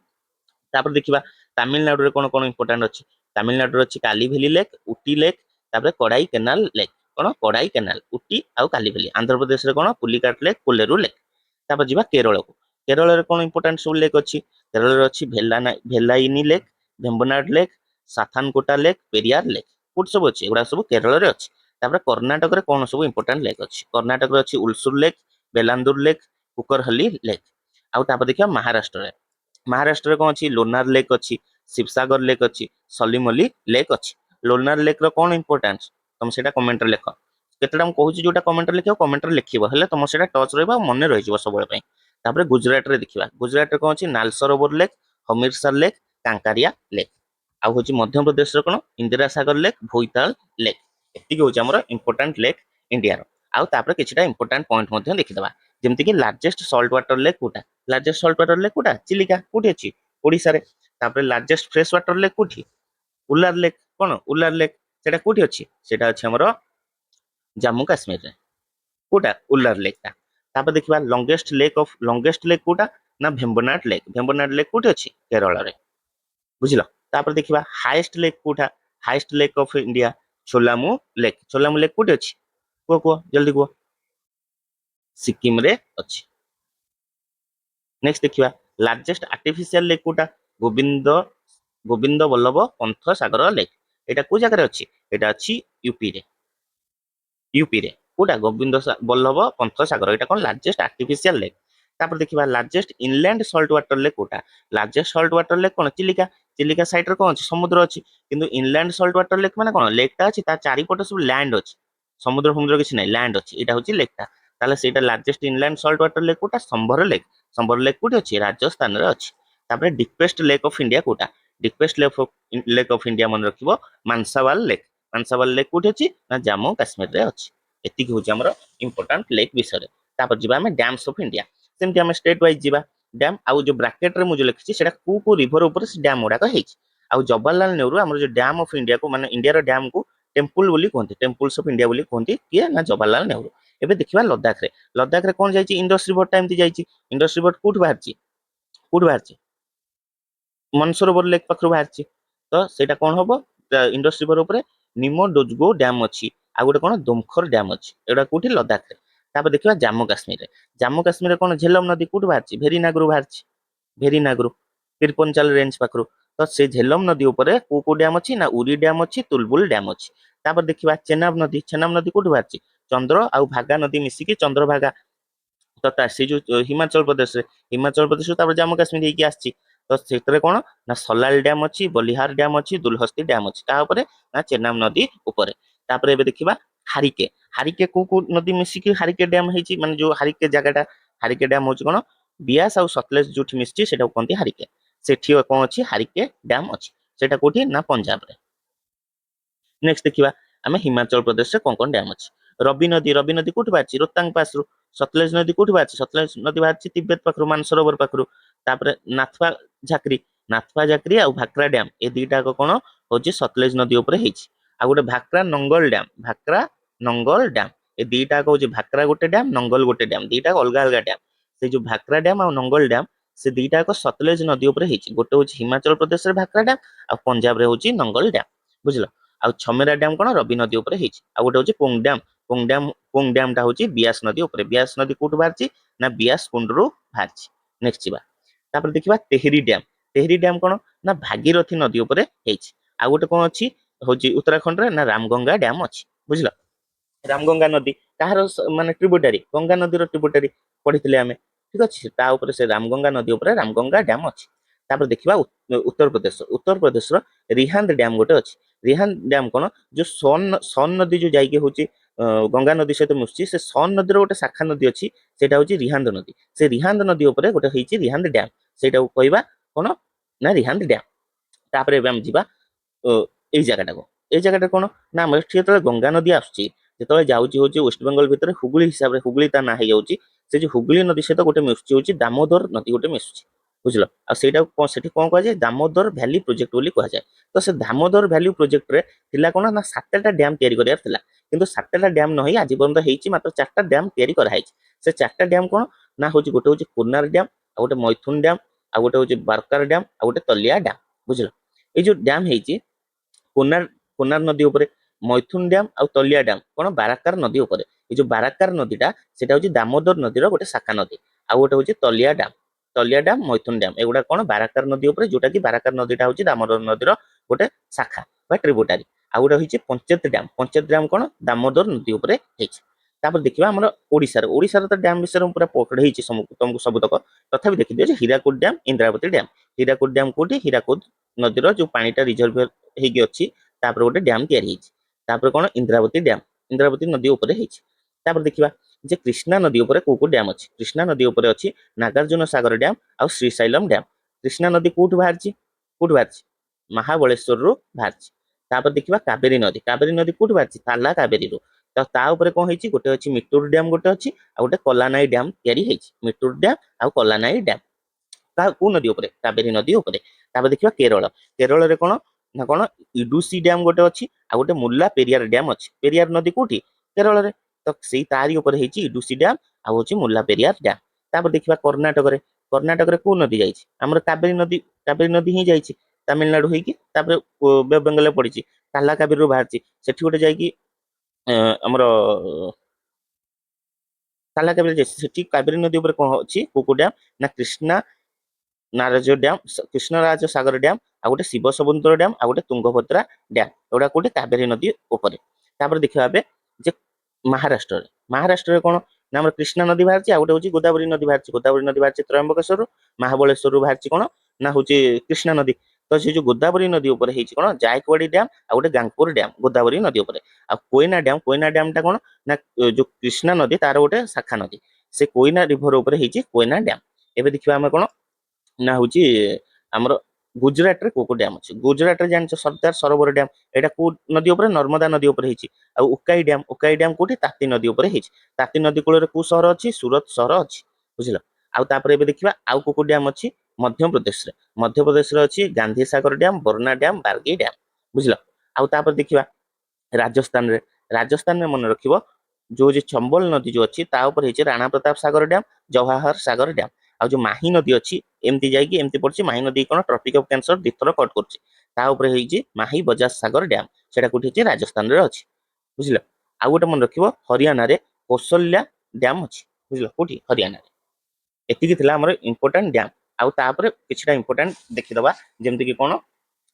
तापर देखिबा तमिलनाडु रे कोन कोन इंपोर्टेंट अछि। तमिलनाडु रे अछि कालीभेली लेक, उटी लेक, तापर कड़ाई केनाल लेक। कोन कड़ाई केनाल उटी आ कालीभेली। आंध्र प्रदेश रे कोन पुलिकाट लेक, कोलेरू लेक। तापर जिबा केरल को केरल रे कोन इंपोर्टेंट सब लेक अछि। केरल रे अछि Vellayani lake, Vembanad lake, Sasthamkotta lake, Periyar lake कोट सब अछि एगुडा सब केरल रे अछि। तापर कर्नाटक रे कोन सब इंपोर्टेंट लेक अछि। कर्नाटक रे अछि उलसुर लेक, बेलांदुर लेक, कुकरहली लेक। आउ तापर देखिबा महाराष्ट्र रे कोन अछि लोनार लेक अछि, शिवसागर लेक अछि, सलीमली लेक अछि। लोनार लेक रो कोन इंपोर्टेंस तुम सेटा कमेंट रे लिख। केतेटा हम कहूची जोटा कमेंट रे लिखियो कमेंट रे लिखिबो हेले तुम सेटा टच रहबा मने रहि जिवो सब पई। तापर गुजरात रे देखिबा गुजरात रे कोन अछि नाल सरोवर लेक, हमीरसर लेक, कांकारिया लेक। आउ होची मध्य प्रदेश रे कोन इंदिरा सागर लेक, भोईताल लेक। एतिकी होची हमर इंपोर्टेंट लेक इंडिया रो। आउ तापर किछटा इंपोर्टेंट पॉइंट मध्ये लिखिदबा जेमति कि लार्जेस्ट सॉल्ट वाटर लेक कोटा। लार्जेस्ट सॉल्ट वाटर लेक कोटा चिलिका कोठी अछि ओडिसा रे। तापर लार्जेस्ट फ्रेश वाटर लेक कोठी उल्लार लेक। कोन उल्लार लेक सेटा कोठी अछि सेटा अछि हमर जम्मू काश्मीर रे कोटा उल्लार लेक ता। तापर देखिबा लॉन्गेस्ट लेक कोटा ना भेम्बनाड लेक कोठी अछि केरल रे बुझिलो। तापर देखिबा हाईएस्ट लेक कोठा highest lake of India Cholamu lake कोठी अछि को जल्दी को सिक्किम रे अछि। नेक्स्ट देखिबा लार्जेस्ट आर्टिफिशियल लेक कोटा गोविंद गोविंद बल्लभ पंथ सागर लेक। एटा को जगह रे अछि एटा अछि यूपी रे यूपी रे कोटा गोविंद बल्लभ पंत सागर एटा कौन लार्जेस्ट आर्टिफिशियल लेक। तापर देखिबा largest inland salt water lake कोटा लार्जेस्ट सॉल्ट वाटर लेक कौन चिलिका चिलिका साइड रे कौन अछि समुद्र अछि किंतु इनलैंड सॉल्ट वाटर लेक माने कौन लेक ता अछि ता चारि पटे सब लैंड अछि समुद्र समुद्र किछ नै लैंड अछि एटा होछि लेक ता ताले सेटा largest inland salt water lake कोटा संबर लेक कोठी अछि राजस्थान रे अछि। तापर डीपेस्ट लेक ऑफ इंडिया कोटा डीपेस्ट लेक ऑफ इंडिया मन रखिबो मानसावाल लेक कोठी अछि ना जम्मू काश्मीर रे अछि। एतिक होछि हमर इंपोर्टेंट लेक विषय तापर जिबा हम डैम्स ऑफ इंडिया सेमति हम स्टेट वाइज जिबा डैम आउ जो ब्रैकेट रे मु जो लिखिछि सेटा को रिवर ऊपर से डैम उडा हेछि आउ जवाहरलाल नेहरू हमर जो डैम ऑफ इंडिया को माने इंडिया रो डैम को टेम्पल बोली कहंती टेम्पल्स ऑफ इंडिया बोली कहंती किए ना जवाहरलाल नेहरू। एबे देखिबा लद्दाख रे कोन जाइछि इंडस रिवर टा एमति जाइछि इंडस रिवर कोठ बाहरछि मनसरोवर लेक पाखरु बाहरछि तो सेटा कोन हबो इंडस रिवर ऊपर निमो डोजगो डैम अछि आ गोटे कोन दोमखर डैम अछि एडा कोठी लद्दाख रे। तापर देखिबा जम्मू काश्मीर रे कोन झेलम नदी कोठ बाहरछि भेरी नागरू तिरपंचाल रेंज पाखरु तो से झेलम नदी ऊपर को डैम अछि ना उरी डैम अछि तुलबुल डैम अछि। तापर देखिबा चेनाब नदी कोठ बाहरछि चंद्र आउ भागा नदी मिसिकी चंद्रभागा तो से जो हिमाचल प्रदेश तापर जम्मू काश्मीर हेकी आछि तो सेतरे कोन ना सलाल डैम अछि बलिहार डैम अछि दुलहस्ती डैम अछि ता ऊपर ना चेनाब नदी ऊपर। तापर एबे देखिबा हारिके को नदी मिसिकी हारिके डैम हेछि माने जो हारिके जगहटा हारिके डैम होछि कोन बियास आउ सतलेज जोठी मिसछि सेटा कोनती हारिके सेठी कोन अछि हारिके डैम अछि सेटा कोठी ना पंजाब रे। नेक्स्ट देखिबा आमे हिमाचल प्रदेश रे कोन डैम अछि रवि नदी कोठी बाछि रोहतांग पास रु सतलेज नदी कोठी बाछि सतलेज नदी बाछि तिब्बत पाखरु मानसरोवर पाखरु। तापर नाथपा झाक्री आ भाक्रा डैम ए दुईटा कोन होछि सतलेज नदी ऊपर हेछि आ गोटे भाक्रा नंगल डैम ए दुईटा होछि भाक्रा गोटे डैम नंगल गोटे डैम दुईटा अलगा अलगा डैम से जो भाक्रा डैम आ नंगल डैम से दुईटा सतलेज नदी ऊपर हेछि गोटे होछि हिमाचल प्रदेश रे भाक्रा डैम आ पंजाब रे होछि नंगल डैम बुझलो। आ छमेरा डैम कोन रवि नदी ऊपर हेछि आ गोटे होछि पोंग डैम टा होछि बियास नदी ऊपर बियास नदी कोठ बाहरछि ना बियास कुंडरू बाहरछि। नेक्स्ट जिबा तापर देखिबा तेहरी डैम कोन ना भागीरथी नदी ऊपर हेछि आ गोटे कोन अछि होछि उत्तराखंड रे ना रामगंगा डैम अछि बुझलो। रामगंगा नदी कहार माने ट्रिब्यूटरी गंगा नदी ट्रिब्यूटरी पढ़िथिले आमे ठीक अछि ता ऊपर से रामगंगा नदी ऊपर रामगंगा डैम अछि। तापर देखिबा उत्तर प्रदेश रो रिहांद डैम गोटे अछि रिहांद डैम कोन जो सोन नदी जो जाइके होछि गंगा नदी सहित मिशुछि से सोन नदी रो गोटे शाखा नदी अछि सेटा होछि रिहांद नदी से रिहांद नदी ऊपर गोटे हेछि रिहांद डैम सेटा कहबा कोन ना रिहांद डैम। तापर एबे हम जिबा एई जागाटा कोन ना हम एठी जेतले गंगा नदी आସୁछि जेतले जाउछि होछि वेस्ट बेंगल भितर हुगली हिसाब रे हुगली ता ना हे जाउछि से जो हुगली नदी सहित गोटे मिशुछि होछि दामोदर नदी गोटे मिशुछि बुझलो आ सेटा सेठी कोन कहै जाय दामोदर भ्याली प्रोजेक्ट बोली कहै जाय। तो से दामोदर भ्याली प्रोजेक्ट रे थिला कोन ना सातटा डैम तयारी करियार थिला किंतु सातटा डैम न होई आज पर्यंत हेछि मात्र चारटा डैम तयारी करा हेछि से चारटा डैम कोन ना होछि गोटे होछि कोनार डैम आ गोटे मैथुन डैम आ गोटे होछि बारकार डैम आ गोटे तलिया डैम बुझलो। ए जो डैम हेछि कोनार नदी ऊपर मैथुन डैम आ तलिया डैम कोन बाराकार नदी ऊपर ए जो बाराकार नदीटा सेटा होछि दामोदर नदीर गोटे शाखा नदी आ गोटे होछि तलिया डैम मैथुन डैम एगुडा कोन बाराकार नदी ऊपर जोटा कि बाराकार नदीटा होछि दामोदर नदीर गोटे शाखा बा ट्रिब्यूटरी आ गोटे होछि पंचेत डैम कोन दामोदर नदी ऊपर हेछि। तापर देखिबा हमर ओडिसा तो डैम विषय पूरा पढ़ेछि तुमको सबतक तथापि देखि दियो जे हीराकुद डैम हीराकुद डैम कोठी हीराकुद नदीर जो पानीटा रिजर्व हेगी अछि तापर गोटे डैम तयारी हेछि। तापर कोन इंद्रावती नदी ऊपर हेछि। तापर देखिबा जे कृष्णा नदी ऊपर को डैम अछि कृष्णा नदी ऊपर अछि नागार्जुन सागर डैम आ श्रीशैलम डैम। कृष्णा नदी कोठ बाहरछि महाबळेश्वर रु बाहरछि। तापर देखिबा कावेरी नदी कोठ बाहरछि ताला कावेरी रु तो ता ऊपर कोन हेछि गोटे अछि मिट्टूर डैम गोटे अछि आ गोटे कलानाई डैम तयारी हेछि मिट्टूर डैम आ कलानाई डैम ता को नदी ऊपर कावेरी नदी ऊपर। तापर देखिबा केरल रे कोन ना कोन इडुसी डैम गोटे अछि आ गोटे मुल्ला पेरियार डैम अछि पेरियार नदी कोठी केरल रे तो सेई तारी ऊपर हेछि इडुसी डैम आ होछि मुल्ला पेरियार डैम। तापर देखिबा कर्नाटक रे को नदी जाइछि हमर कावेरी नदी ही जाइछि तमिलनाडु हेकी तापर वेस्ट बेंगल पड़िछि ताला कावेरी रु बाहरछि सेठी गोटे जाइकी हमर ताला कावेरी जाइछि सेठी कावेरी नदी ऊपर कोन अछि को डैम ना कृष्णराज सागर डैम आ गोटे शिव समुद्र डैम आ गोटे तुंगभद्रा डैम एगुडा कोठी कावेरी नदी ऊपर। तापर देखिबा जे ମହାରାଷ୍ଟ୍ରରେ। ମହାରାଷ୍ଟ୍ରରେ କଣ ନା ଆମର କୃଷ୍ଣା ନଦୀ ବାହାରିଛି, ଆଉ ଗୋଟେ ହଉଛି ଗୋଦାବରୀ ନଦୀ ବାହାରିଛି। ଗୋଦାବରୀ ନଦୀ ବାହାରିଛି ତ୍ରୟମ୍ବକେଶ୍ୱରରୁ, ମହାବଳେଶ୍ୱରରୁ ବାହାରିଛି କଣ ନା ହଉଛି କୃଷ୍ଣା ନଦୀ। ତ ସେ ଯୋଉ ଗୋଦାବରୀ ନଦୀ ଉପରେ ହେଇଛି କଣ ଜାୟକୱାଡି ଡ୍ୟାମ ଆଉ ଗୋଟେ ଗାଙ୍ଗପୁର ଡ୍ୟାମ ଗୋଦାବରୀ ନଦୀ ଉପରେ। ଆଉ କୋୟନା ଡ୍ୟାମ ଟା କଣ ନା ଯୋଉ କୃଷ୍ଣା ନଦୀ ତାର ଗୋଟେ ଶାଖା ନଦୀ, ସେ କୋୟନା ରିଭର ଉପରେ ହେଇଛି କୋୟନା ଡ୍ୟାମ। ଏବେ ଦେଖିବା ଆମେ କଣ ନା ହଉଛି ଆମର ଗୁଜୁରାଟରେ କୋଉ କୋଉ ଡ୍ୟାମ ଅଛି। ଗୁଜୁରାଟରେ ଜାଣିଛ ସର୍ଦ୍ଦାର ସରୋବର ଡ୍ୟାମ, ଏଇଟା କୋଉ ନଦୀ ଉପରେ ନର୍ମଦା ନଦୀ ଉପରେ ହେଇଛି। ଆଉ ଉକାଇ ଡ୍ୟାମ କୋଉଠି ତାପ୍ତି ନଦୀ ଉପରେ ହେଇଛି। ତାପ୍ତି ନଦୀ କୂଳରେ କୋଉ ସହର ଅଛି ସୁରତ ସହର ଅଛି, ବୁଝିଲ। ଆଉ ତାପରେ ଏବେ ଦେଖିବା ଆଉ କୋଉ କୋଉ ଡ୍ୟାମ ଅଛି ମଧ୍ୟପ୍ରଦେଶରେ। ମଧ୍ୟପ୍ରଦେଶରେ ଅଛି ଗାନ୍ଧୀ ସାଗର ଡ୍ୟାମ, ବର୍ଣ୍ଣା ଡ୍ୟାମ, ବାର୍ଗି ଡ୍ୟାମ, ବୁଝିଲ। ଆଉ ତାପରେ ଦେଖିବା ରାଜସ୍ଥାନରେ, ରାଜସ୍ଥାନରେ ମନେ ରଖିବ ଯୋଉ ଯେ ଚମ୍ବଲ ନଦୀ ଯୋଉ ଅଛି ତା ଉପରେ ହେଇଛି ରାଣା ପ୍ରତାପ ସାଗର ଡ୍ୟାମ, ଜବାହର ସାଗର ଡ୍ୟାମ। ଆଉ ଯୋଉ ମାହି ନଦୀ ଅଛି ଏମିତି ଯାଇକି ଏମିତି ପଡୁଛି, ମାହି ନଦୀ କଣ ଟ୍ରପିକ ଅଫ କ୍ୟାନ୍ସର ଦିଥର କଟ କରୁଛି, ତା ଉପରେ ହେଇଛି ମାହି ବଜାଜ ସାଗର ଡ୍ୟାମ, ସେଟା କୋଉଠି ହେଇଛି ରାଜସ୍ଥାନରେ ଅଛି, ବୁଝିଲ। ଆଉ ଗୋଟେ ମନେ ରଖିବ ହରିୟାଣାରେ କୌଶଲ୍ୟା ଡ୍ୟାମ ଅଛି, ବୁଝିଲ କୋଉଠି ହରିୟାଣାରେ। ଏତିକି ଥିଲା ଆମର ଇମ୍ପୋର୍ଟାଣ୍ଟ ଡ୍ୟାମ। ଆଉ ତାପରେ କିଛିଟା ଇମ୍ପୋର୍ଟାଣ୍ଟ ଦେଖିଦବା, ଯେମିତି କି କଣ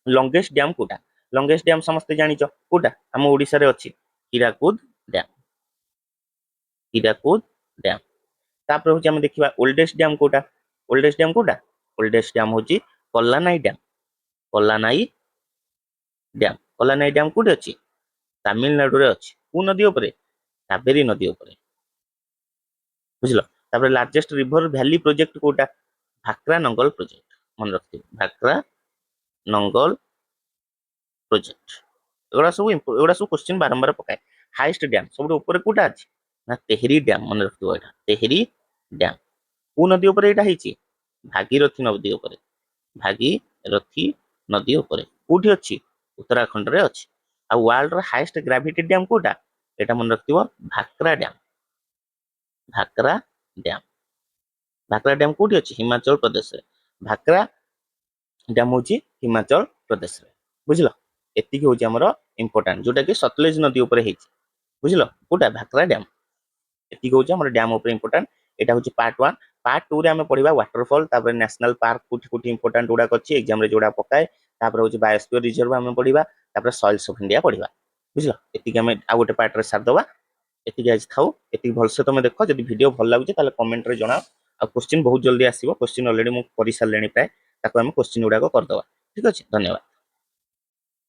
ଲଙ୍ଗେଷ୍ଟ ଡ୍ୟାମ କୋଉଟା। ଲଙ୍ଗେଷ୍ଟ ଡ୍ୟାମ ସମସ୍ତେ ଜାଣିଛ କୋଉଟା ଆମ ଓଡିଶାରେ ଅଛି ହୀରାକୁଦ ଡ୍ୟାମ, ହୀରାକୁଦ ଡ୍ୟାମ। ତାପରେ ହଉଛି ଆମେ ଦେଖିବା ଓଲ୍ଡେଷ୍ଟ ଡ୍ୟାମ କୋଉଟା। ଓଲ୍ଡେଷ୍ଟ ଡ୍ୟାମ କୋଉଟା, ଓଲ୍ଡେଷ୍ଟ ଡ୍ୟାମ ହଉଛି Kallanai dam. Kallanai dam, Kallanai dam କୋଉଠି ଅଛି ତାମିଲନାଡୁରେ ଅଛି। କୋଉ ନଦୀ ଉପରେ କାବେରୀ ନଦୀ ଉପରେ, ବୁଝିଲ। ତାପରେ ଲାର୍ଜେଷ୍ଟ ରିଭର ଭ୍ୟାଲି ପ୍ରୋଜେକ୍ଟ କୋଉଟା ଭାକ୍ରା ନଙ୍ଗଲ ପ୍ରୋଜେକ୍ଟ, ମନେ ରଖିଥିବ ଭାକ୍ରା ନଙ୍ଗଲ ପ୍ରୋଜେକ୍ଟ। ଏଗୁଡା ସବୁ କ୍ୱେଶ୍ଚିନ୍ ବାରମ୍ବାର ପକାଏ। ହାଇଏଷ୍ଟ ଡ୍ୟାମ ସବୁଠୁ ଉପରେ କୋଉଟା ଅଛି ନା ତେହେରୀ ଡ୍ୟାମ, ମନେ ରଖିଥିବ ଏଇଟା ତେହେରୀ ଡ୍ୟାମ। କୋଉ ନଦୀ ଉପରେ ଏଇଟା ହେଇଛି ଭାଗୀରଥୀ ନଦୀ ଉପରେ, ଭାଗୀରଥୀ ନଦୀ ଉପରେ। କୋଉଠି ଅଛି ଉତ୍ତରାଖଣ୍ଡରେ ଅଛି। ଆଉ ୱାର୍ଲଡର ହାଇଏଷ୍ଟ ଗ୍ରାଭିଟି ଡ୍ୟାମ କୋଉଟା ଏଇଟା ମନେ ରଖିଥିବ Bhakra dam, Bhakra dam. Bhakra dam କୋଉଠି ଅଛି ହିମାଚଳ ପ୍ରଦେଶରେ। ଭାକ୍ରା ଡ୍ୟାମ ହଉଛି ହିମାଚଳ ପ୍ରଦେଶରେ, ବୁଝିଲ। ଏତିକି ହଉଛି ଆମର ଇମ୍ପୋର୍ଟାଣ୍ଟ, ଯୋଉଟା କି ସତଲେଜ ନଦୀ ଉପରେ ହେଇଛି, ବୁଝିଲ କୋଉଟା ଭାକ୍ରା ଡ୍ୟାମ। ଏତିକି ହଉଛି ଆମର ଡ୍ୟାମ ଉପରେ ଇମ୍ପୋର୍ଟାଣ୍ଟ। ଏଇଟା ହଉଛି ପାର୍ଟ 1। ପାର୍ଟ 2 ରେ ଆମେ ପଢିବା ୱାଟରଫଲ, ତାପରେ ନ୍ୟାସନାଲ ପାର୍କ କୋଉଠି କୋଉଠି ଇମ୍ପୋର୍ଟାଣ୍ଟ ଗୁଡାକ ଅଛି ଏକ୍ସାମ ରେ ଯୋଉଟା ପକାଏ। ତାପରେ ହଉଛି ବାୟୋସ୍ଫିୟର ରିଜର୍ଭ ଆମେ ପଢିବା, ତାପରେ ସଏଲ୍ସ ଅଫ ଇଣ୍ଡିଆ ପଢିବା, ବୁଝିଲ। ଏତିକି ଆମେ ଆଉ ଗୋଟେ ପାର୍ଟରେ ସାରିଦବା। ଏତିକି ଆଜି ଥାଉ। ଏତିକି ଭଲସେ ତମେ ଦେଖ, ଯଦି ଭିଡିଓ ଭଲ ଲାଗୁଛି ତାହେଲେ କମେଣ୍ଟରେ ଜଣାଅ। ଆଉ କ୍ୱେଶ୍ଚିନ୍ ବହୁତ ଜଲ୍ଦି ଆସିବ, କ୍ୱେଶ୍ଚିନ୍ ଅଲରେଡି ମୁଁ କରିସାରିଲେଣି ପ୍ରାୟ, ତାକୁ ଆମେ କ୍ୱେଶ୍ଚିନ୍ ଗୁଡାକ କରିଦବା, ଠିକ ଅଛି। ଧନ୍ୟବାଦ।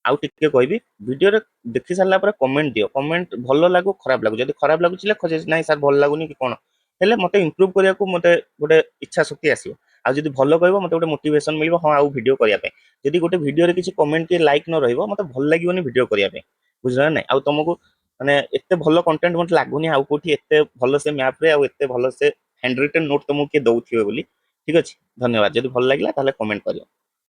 ଆଉ ଟିକେ କହିବି, ଭିଡିଓରେ ଦେଖି ସାରିଲା ପରେ କମେଣ୍ଟ ଦିଅ। କମେଣ୍ଟ ଭଲ ଲାଗୁ ଖରାପ ଲାଗୁ, ଯଦି ଖରାପ ଲାଗୁଛି ଲେଖ ଯେ ନାଇଁ ସାର୍ ଭଲ ଲାଗୁନି କି କଣ, ହେଲେ ମତେ ଇମ୍ପ୍ରୁଭ କରିବାକୁ ମତେ ଗୋଟେ ଇଚ୍ଛା ଶକ୍ତି ଆସିବ। ଆଉ ଯଦି ଭଲ କହିବ ମତେ ଗୋଟେ ମୋଟିଭେସନ ମିଳିବ ହଁ ଆଉ ଭିଡିଓ କରିବା ପାଇଁ। ଯଦି ଗୋଟେ ଭିଡିଓରେ କିଛି କମେଣ୍ଟ କି ଲାଇକ୍ ନ ରହିବ ମତେ ଭଲ ଲାଗିବନି ଭିଡିଓ କରିବା ପାଇଁ, ବୁଝିଲ ନା ନାଇଁ। ଆଉ ତମକୁ ମାନେ ଏତେ ଭଲ କଣ୍ଟେଣ୍ଟ ମତେ ଲାଗୁନି ଆଉ କୋଉଠି ଏତେ ଭଲ ସେ ମ୍ୟାପରେ ଆଉ ଏତେ ଭଲ ସେ ହ୍ୟାଣ୍ଡ ରିଟେନ୍ ନୋଟ ତମକୁ କିଏ ଦଉଥିବେ ବୋଲି। ଠିକ ଅଛି, ଧନ୍ୟବାଦ। ଯଦି ଭଲ ଲାଗିଲା ତାହେଲେ କମେଣ୍ଟ କରିବ।